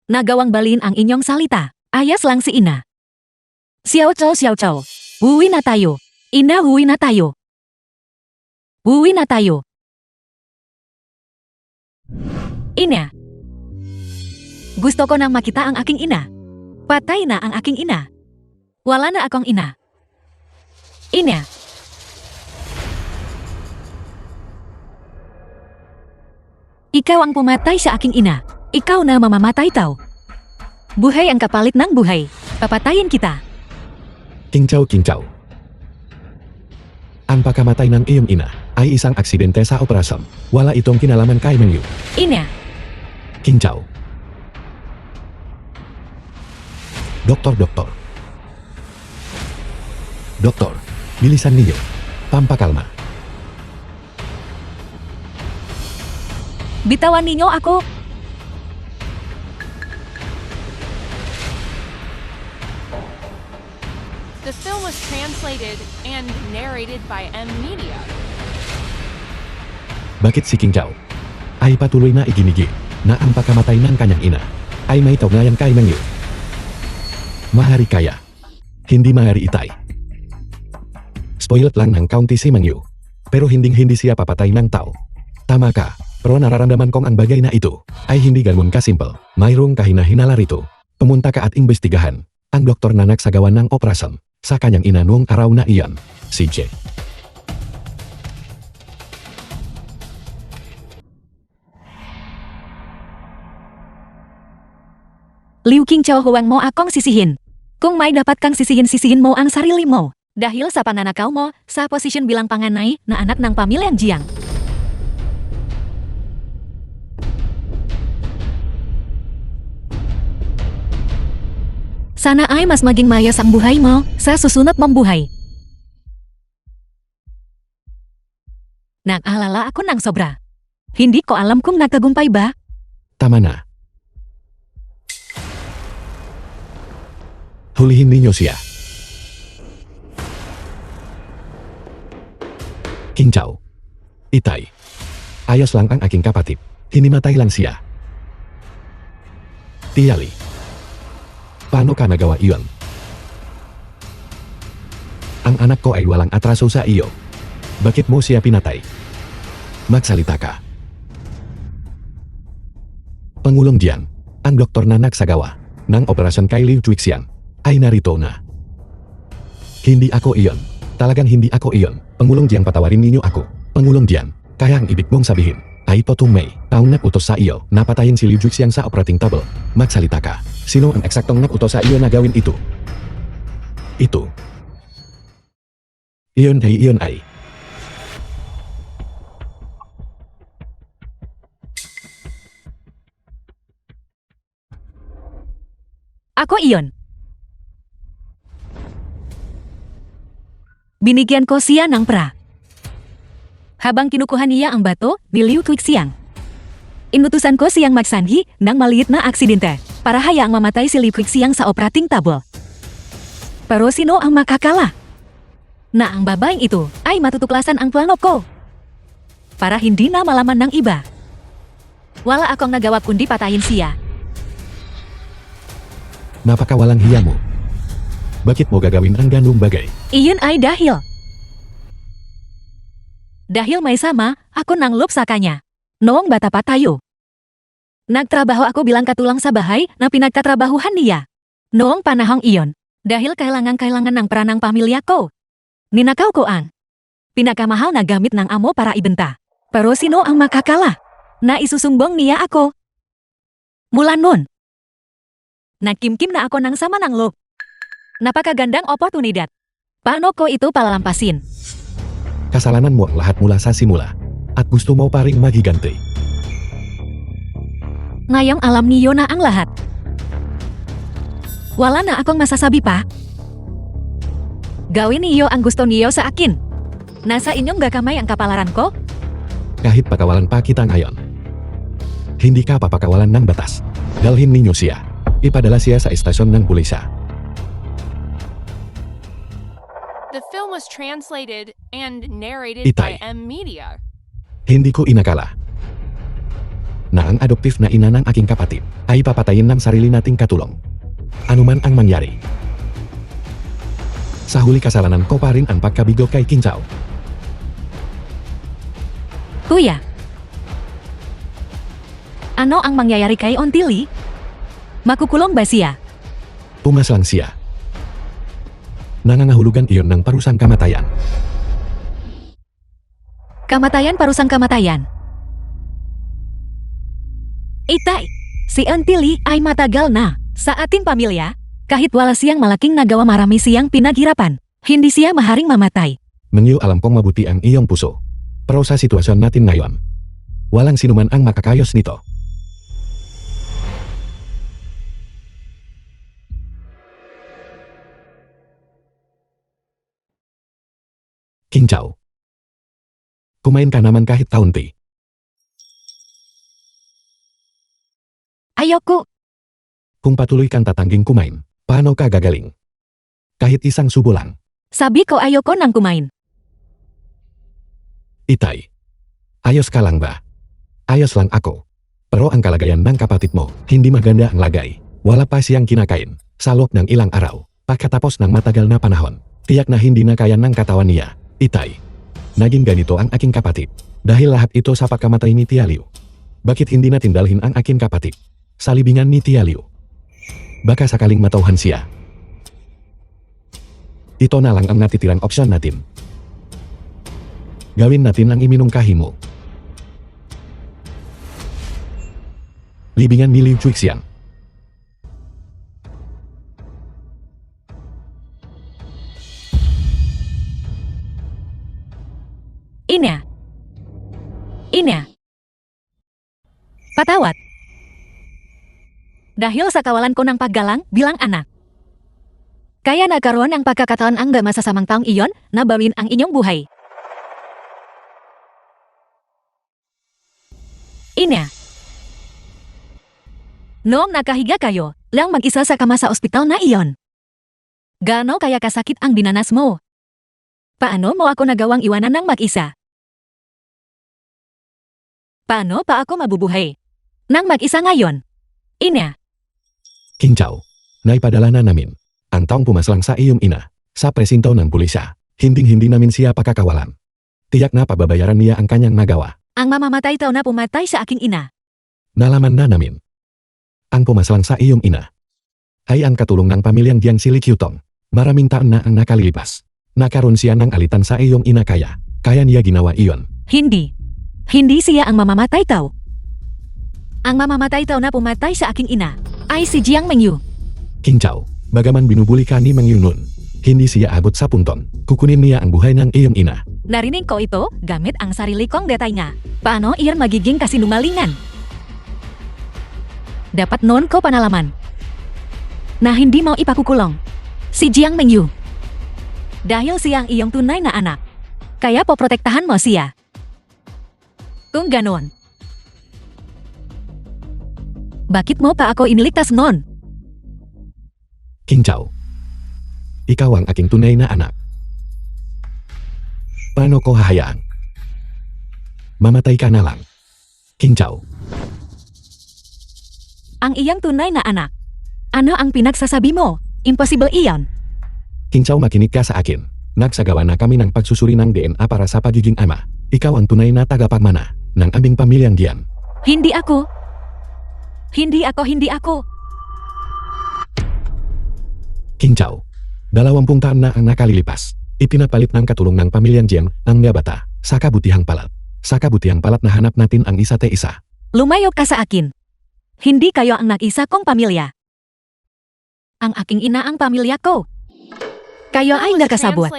Nagawang balin ang inyong salita. Ayas lang si ina. Xiao Chou. Uwi na tayo. Ina, uwi na tayo. Uwi na tayo. Ina. Gusto ko nang makita ang aking ina. Patay na ang aking ina. Wala na akong ina. Ina. Ikaw ang pumatay sa aking ina. Ikaw na mamamatay tao. Buhay ang kapalit ng buhay. Papatayin kita. King Chow. Ang pagkamatay ng iyong ina ay isang aksidente sa operasyon. Wala itong kinalaman kay Meng Yu. Ina, King Chow. Doktor. Doktor, bilisan ninyo. Pampakalma. bitawan ninyo ako. The film was translated and narrated by M Media. Bakit si King Chow ay patuloy na iginigi na ang pagkamatay ng kanyang ina ay may kaugnayan kay Meng Yu? Mahari kaya, hindi mahari itay. Spoiled lang ng kaunti si Meng Yu, pero hindi siya papatay ng tao. Tama ka, pero nararamdaman kong ang bagay na ito ay hindi ganun kasimple. Mayroong kahina-hinala rito. Pumunta ka at imbestigahan ang doktor na nagsagawa ng operasyon sa kanyang ina noong araw na iyan, si J. Liu King Chow huwag mo akong sisihin. Kung may dapat kang sisihin mo ang sarili mo. Dahil sa pananakaw mo, sa posisyon bilang panganay na anak ng pamilyang Jiang. Sana ay mas maging mayos ang buhay mo sa susunod mong buhay. Nag-alala ako ng sobra. Hindi ko alam kung nagtagumpay ba. Tama na. Hulihin ninyo siya. King Chow. Itay. Ayos lang ang aking kapatid. Hinimatay lang siya. Tiali. Paano ka nagawa iyon? Ang anak ko ay walang atraso sa iyo. Bakit mo siya pinatay? Magsalita ka. Pangulong Jiang, ang doktor na nagsagawa ng operasyon kay Liu Chuixiang ay narito na. Hindi ako iyon. Talagang hindi ako iyon. Pangulong Jiang, patawarin ninyo ako. Pangulong Jiang, kaya ang ibig mong sabihin ay Potong Mei ang nag-utos sa iyo na patayin si Liu Chuixiang sa operating table. Magsalita ka. Sino ang eksaktong nag-utos sa iyo na gawin ito? Ito. Iyon ay. Ako iyon. Binigyan ko siya ng pra. Habang kinukuha niya ang bato ni Liu Chuixiang. Inutusan ko siyang magsanhi ng maliit na aksidente para hayaang mamatay si Liu Chuixiang sa operating table. Pero sino ang makakala? Na ang babaeng ito ay matutuklasan ang plano ko. Para hindi na malaman ng iba. Wala akong nagawa kundi patayin siya. Napakawalang hiya mo. Bakit mo gagawin ang ganung bagay? Iyon ay dahil may sama ako ng loob sa kanya. Noong bata pa tayo. Nagtrabaho ako bilang katulang sa bahay na pinagtatrabahuhan niya. Noong panahong iyon, dahil kailangan ng peran ng pamilya ko. Ninakaw ko ang pinakamahal na gamit ng amo para ibenta. Pero sino ang makakala na isusumbong niya ako? Mula noon, nagkimkim na ako ng sama ng loob. Napakagandang oportunidad. Paano ko ito palalampasin? Kasalanan mo ang lahat mula sa simula. At gusto mo pa rin maghiganti. Ngayong alam niyo na ang lahat. Wala na akong masasabi pa. Gawin niyo ang gusto niyo sa akin. Nasa inyong gakamay ang kapalaran ko. Kahit pakawalan pa kita ngayon. Hindi ka papakawalan ng batas. Dalhin ninyo siya. Ipadala siya sa estasyon ng pulisa. The film was translated and narrated Itay. by M Media. Hindi ko inakala na ang adoptive na ina ng aking kapatid ay papatayin ng sarili nating katulong. Anuman ang mangyari. Sa huli kasalanan ko pa rin ang pagkabigo kay King Chow. Kuya. Ano ang mangyayari kay Ontili? Makukulong ba siya? Pumas lang siya. Nangangahulugan iyon ng parusang kamatayan. Kamatayan parusang kamatayan. Itay, si Ontili ay matagal na sa ating pamilya, Kahit wala siyang malaking nagawa marami siyang pinaghirapan. Hindi siya maharing mamatay. Mengyu alam kong mabuti ang iyong puso. Pero sa sitwasyon natin ngayon, walang sinuman ang makakayos nito. King Chao. Kumain ka naman kahit taunti. Ayoko. Kung patuloy kang tatangging kumain, paano ka gagaling? Kahit isang subo lang. Sabi ko ayoko nang kumain. Itay. Ayos ka lang ba? Ayos lang ako. Pero ang kalagayan ng kapatid mo, hindi maganda ang lagay. Wala pa siyang kinakain, sa loob ng ilang araw. Pagkatapos ng matagal na panahon, tiyak na hindi na kaya ng katawan niya. Itay. Naging ganito ang aking kapatid. Dahil lahat ito sa pagkamatay ni Tia Liu. Bakit hindi natin dalhin ang aking kapatid sa libingan ni Tia Liu? Baka sakaling matauhan siya. Ito na lang ang natitirang opsyon natin. Gawin natin ang iminungkahi mo. Libingan ni Liu Chuixian. Ina. Ina. Patawat. Dahil sa kawalan ko ng paggalang, bilang anak. Kaya nagkaroon ang pagkakataon ang gak masasamang taong iyon, na bawin ang inyong buhay. Ina. Noong nakahiga kayo, lang mag-isa sa kama sa ospital na iyon. Gaano kaya kasakit ang dinanas mo? Paano mo ako nagawang iwanan ng mag-isa? Paano pa ako mabubuhay nang mag-isa ngayon? Ina. King Chao. Naipadala na namin ang taong pumaslang sa iyong ina sa presinto ng pulisya. Hinding-hindi namin siya pakakawalan. Tiyak na pababayaran niya ang kanyang nagawa. Ang mamamatay tao na pumatay sa aking ina. Nalaman na namin. Ang pumaslang sa iyong ina ay ang katulong ng pamilyang Jiang Sili Qiutong. Maraming taon na ang nakalilipas. Nakaroon siya ng alitan sa iyong ina kaya niya ginawa iyon. Hindi. Hindi siya ang mamamatay tao. Ang mamamatay tao na pumatay sa aking ina ay si Jiang Mengyu. King Chao, bagaman binubuli ka ni Mengyu nun, hindi siya abot sa puntong kukunin niya ang buhay ng iyong ina. Narinig ko ito gamit ang sarili kong detay nga. Paano iyan magiging kasinungalingan? Dapat noon ko panalaman na hindi mau ipakukulong si Jiang Mengyu. Dahil siya ang iyong tunay na anak. Kaya poprotektahan mo siya. Kung ganon, bakit mo pa ako iniligtas noon? King Chao, ikaw ang aking tunay na anak. Paano ko hahayaan? Mamatay ka na lang. King Chao. Ang iyang tunay na anak. Ano ang pinagsasabi mo? Impossible iyon. King Chao, makinig ka sa akin. Nagsagawa na kami ng pagsusuri ng DNA para sa pagiging ama. Ikaw ang tunay na tagapagmana ng aming pamilyang Jiang. Hindi ako. Hindi ako. King Chao, 20 taon na ang nakalilipas. Ipinapalit ng katulong ng pamilyang Jiang ang mga bata sa kabutihang palat. Sa kabutihang palat na hanap natin ang isa't isa. Lumayo ka sa akin. Hindi kayo ang nag-isa kong pamilya. Ang aking ina ang pamilya ko. Kayo ay nakasabwat.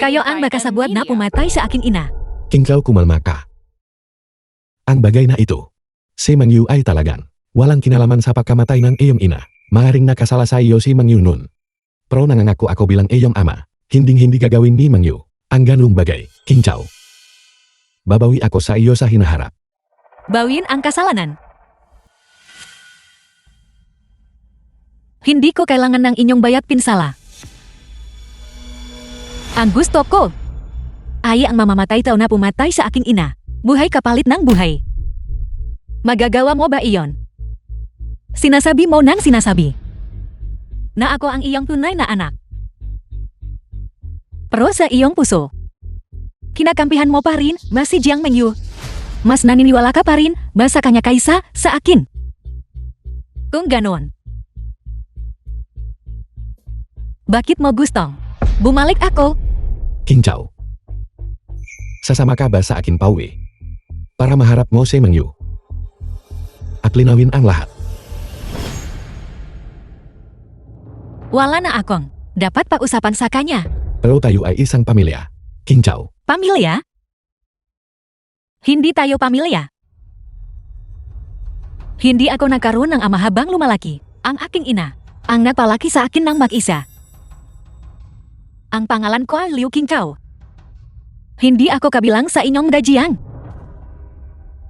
Kayo ang nakasabwat na pumatay sa aking ina. King Chao, kumalma ka. Ang bagay na ito, si Mengyu ay talagang walang kinalaman sa pagkamatay ng iyong ina. Maaaring nakasala sa iyo si Mengyu nun. Pero nangangako ako bilang iyong ama, hinding-hindi gagawin ni Mengyu ang ganung bagay. King Chao, babawi ako sa iyo sa hinaharap. Bawin ang kasalanan. Hindi ko kailangan ng inyong bayad pinsala. Ang gusto ko ay ang mamamatay tao na pumatay sa aking ina. Buhay kapalit ng buhay. Magagawa mo ba iyon? Sinasabi mo nang sinasabi na ako ang iyong tunay na anak. Pero sa iyong puso, kinakampihan mo pa rin ba si Jiang Mengyu? Mas naniniwala ka pa rin ba sa kanya kaysa sa akin? Kung ganon, bakit mo gustong bumalik ako? King Chao, sasama ka ba sa akin pauwi para maharap mo si Mengyu at linawin ang lahat? Walana akong, dapat pa usapan sakanya. Pero tayo ay isang pamilya. King Chow. Pamilya? Hindi tayo pamilya. Hindi ako nagkaroon ng ama habang lumalaki. Ang aking ina, ang nagpalaki sa akin ng mag-isa. Ang pangalan ko ay Liu King Chow. Hindi ako kabilang sa inyong dajiang.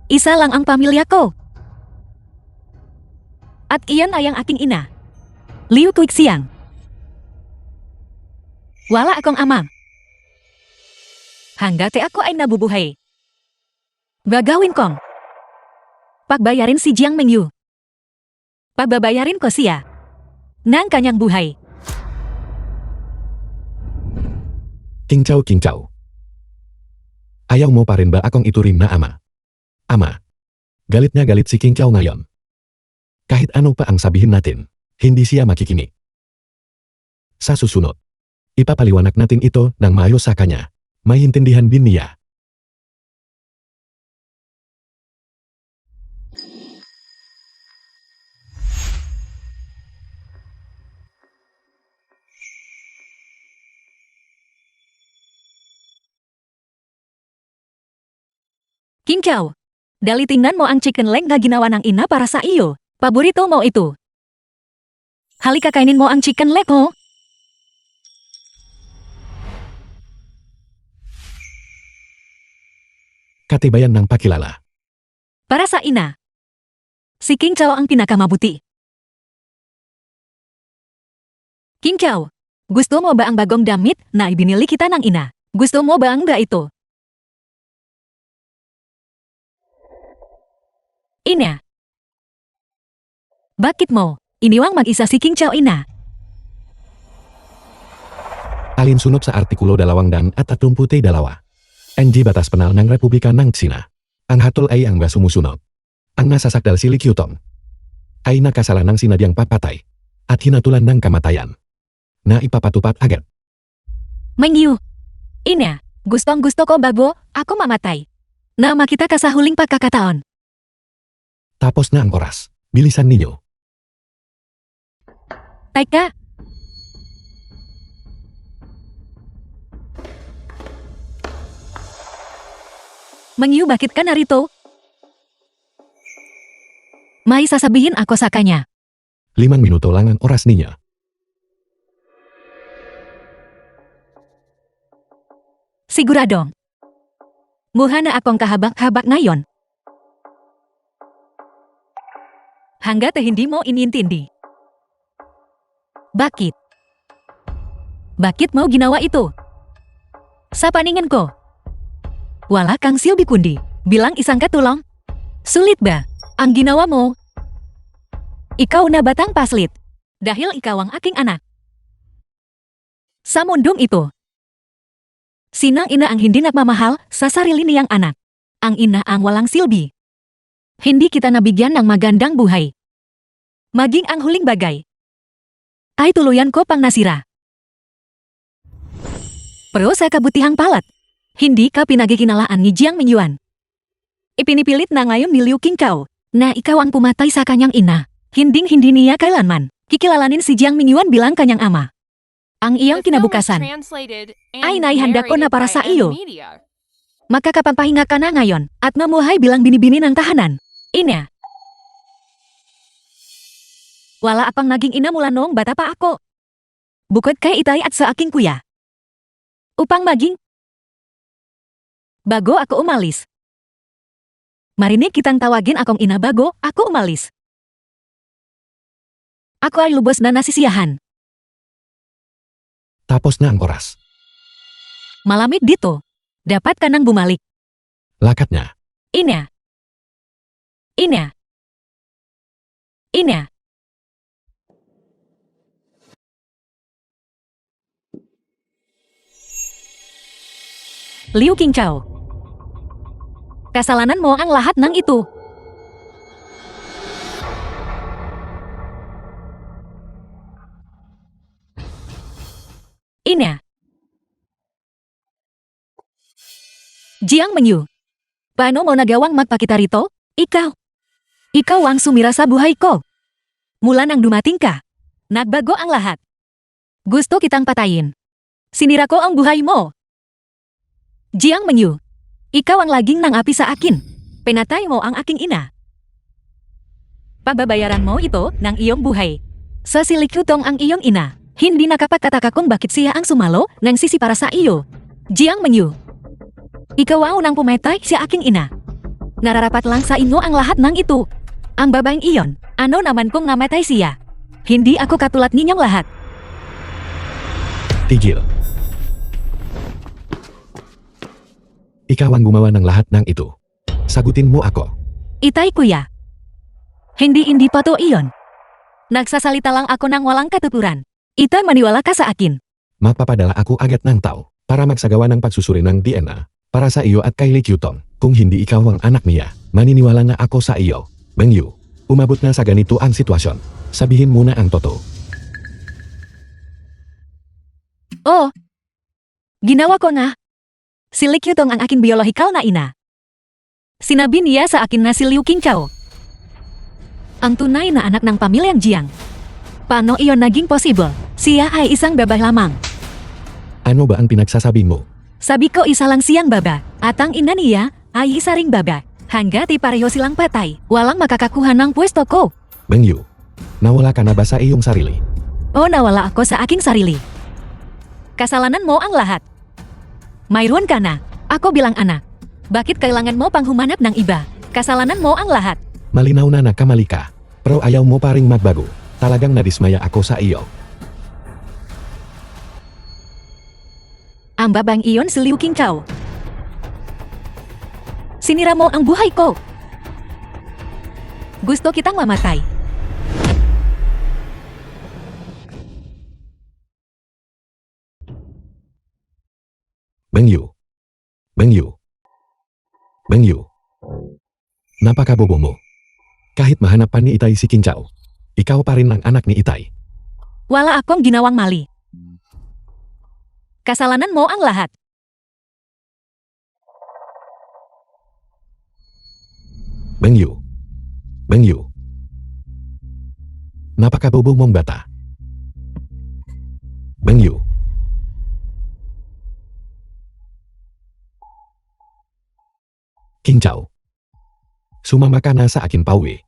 Isa lang ang pamilya ko. At iyan ay ang aking ina, Liu Kuixiang. Wala akong ama. Hanggat ako ay nabubuhay. Gagawin kong pagbayarin si Jiang Mengyu. Pagbabayarin ko siya ng kanyang buhay. King Chow, King Chow. Ayaw mo pa rin ba akong ituring na ama? Ama. Galit na galit si King Chow ngayon. Kahit ano pa ang sabihin natin, hindi siya makikinig. Sa susunod, ipapaliwanag natin ito ng maayos sa kanya. Maintindihan din niya. King Chow, dali tingnan mo ang chicken leg na ginawa ng ina para sa iyo. Paborito mo ito. Halika kainin mo ang chicken leg mo. Katibayan ng pakilala. Para sa ina. Si King Chow ang pinakamabuti. King Chow, gusto mo ba ang bagong damit na ibinili kita ng ina? Gusto mo ba ang ito? Ina. Bakit mo iniwang mag-isa si King Chow, ina? Alinsunod sa Artikulo 232, NG Batas Penal ng Republika ng China. Ang hatol ay ang sumusunod. Ang nasasakdal si Li Qiutong ay nakasalan ng sinadyang papatay at hinatulan ng kamatayan na ipapatupad agad. Mengyu. Ina, gustong-gusto ko bago ako mamatay. Na makita ka sa huling pagkakataon. Tapos na ang oras. Bilisan ninyo. Teka. Mengyu, bakit ka narito? May sasabihin ako sa kanya. 5 minuto lang ang oras ninyo. Siguradong. Muha na akong kahabak-habak ngayon. Hanggat hindi mo inintindi. Bakit? Bakit mo ginawa ito? Sa paningin ko, wala kang silbi kundi bilang isang katulong. Sulit ba ang ginawa mo? Ikaw na batang paslit dahil ikaw ang aking anak. Sa mundong ito, sinang ina ang hindi nagmamahal sa sarili niyang anak? Ang ina ang walang silbi. Hindi kita nabigyan ng magandang buhay. Maging ang huling bagay ay tuluyan ko pang nasira. Pero sa kabutihang palad, hindi ka pinagkikinalaan ni Jiang Mingyuan. Ipinipilit na ngayon ni Liu King Chow na ikaw ang pumatay sa kanyang ina. Hinding-hindi niya kailanman kikilalanin si Jiang Mingyuan bilang kanyang ama. Ang iyang The film was kinabukasan translated and ay naihanda ko na narrated para by sa M iyo. Media. Makakapagpahinga ka na ngayon at mamuhay bilang binibini ng tahanan. Ina. Wala apang naging ina mula noong bata pa ako. Bukod kay itay at sa aking kuya. Upang maging bago ako umalis. Marinig kitang tawagin akong ina bago ako umalis. Ako ay lubos na nasisiyahan. Tapos na ang oras. Malamig dito. Dapat ka nang bumalik. Lakatnya. Ina. Ina. Ina. Liu King Chow. Kasalanan mo ang lahat ng itu. Ina. Jiang Mengyu. Paano mo nagawang magpakita rito? Ikaw. Ikaw ang sumira sa buhay ko. Mula nang dumating ka, nagbago ang lahat. Gusto kitang patayin. Sinira ko ang buhay mo. Jiang Menyu. Ikaw ang laging nang api sa akin. Pinatay mo ang aking ina. Pababayaran mo ito ng iyong buhay. Sa silikutong ang iyong ina. Hindi nakapagtataka kung bakit siya ang sumalo ng sisi para sa iyo. Jiang Menyu. Ikaw ang unang pumatay sa aking ina. Nararapat lang sa inyo ang lahat ng ito. Ang babaeng iyon, ano naman kung namatay siya? Hindi ako katulad ninyong lahat. Tigil. Ikaw ang gumawa ng lahat ng ito. Sagutin mo ako. Itay kuya. Hindi pa to iyon. Nagsasalita lang ako ng walang katuturan. Itay maniwala ka sa akin. Magpapadala ako agad ng tao para magsagawa ng pagsusuri ng DNA para sa iyo at kay Li Qiutong. Kung hindi ikaw ang anak niya, maniniwala na ako sa iyo. Beng Yu, umabot na sa ganito ang sitwasyon. Sabihin muna ang totoo. Oh, ginawa ko nga. Si Li Qiutong ang aking biologikal na ina. Sinabi niya sa akin na si Liu Qingchao ang tunay na anak ng pamilyang Jiang. Paano iyon naging possible? Siya ay isang babae lamang. Ano ba ang pinagsasabi mo? Sabi ko isa lang siyang baba, at ang ina niya ay isa ring baba. Hanggat pareho silang patay, walang makakakuha ng pwesto ko. Beng Yu, nawala ka na ba sa iyong sarili? O nawala ako sa aking sarili. Kasalanan mo ang lahat. Mayroon ka na. Ako bilang anak. Bakit kailangan mo pang humanap ng iba? Kasalanan mo ang lahat. Malinaw na nakamali ka. Pero ayaw mo pa ring magbago. Talagang nadismaya ako sa iyo. Ang babang iyon si Liu Qingchao. Sinira mo ang buhay ko. Gusto kitang mamatay. Beng Yu. Beng Yu. Beng Yu. Napakabobo mo. Kahit mahanap pa ni Itay si Qingchao, ikaw pa rin ang anak ni Itay. Wala akong ginawang mali. Kasalanan mo ang lahat. Beng Yu. Beng Yu. Napakabobo mong bata. Beng Yu. Qingchao. Sumama ka na sa akin pauwi.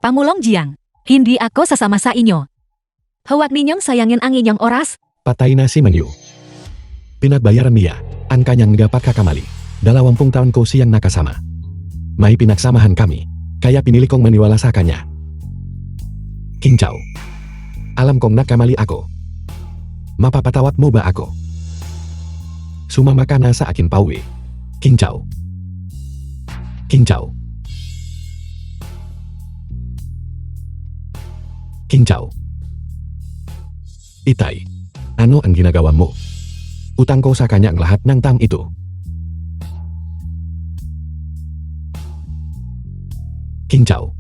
Pamulong Jiang, hindi ako sasama sa inyo. Huwag ninyong sayangin ang inyong oras. Patay na si Meng Yu. Pinagbayaran niya ang kanyang pagkakamali. 20 taon ko siyang nakasama. May pinagsamahan kami, kaya pinili kong maniwala sa kanya. Qingchao. Alam kong nagkamali ako. Mapapatawad mo ba ako? Sumama ka na sa akin pauwi. Qingchao. Qingchao. Qingchao. Itay, ano ang ginagawa mo? Utang ko sa kanya ang lahat ng tang ito. Qingchao.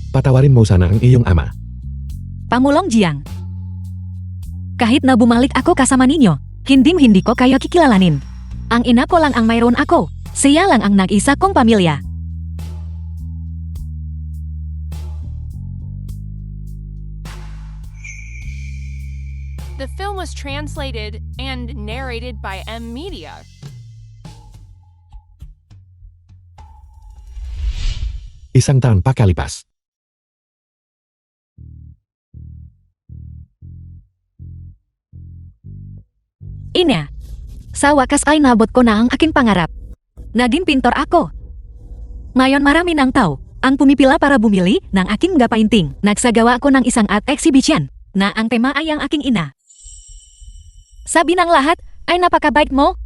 Patawarin mo sana ang iyong ama. Pamulong Jiang. Kahit na bumalik ako kasama ninyo, hindi ko kayo kikilalanin. Ang ina ko lang ang mayroon ako. Siya lang ang nag-isa kong pamilya. The film was translated and narrated by M Media. Isang taon pakalipas. Ina, sa wakas ay nabot ko na ang aking pangarap. Naging pintor ako. Ngayon marami ng tao ang pumipila para bumili ng aking painting. Nagsagawa ako ng isang art exhibition na ang tema ay ang aking ina. Sabi ng lahat ay napakabait mo,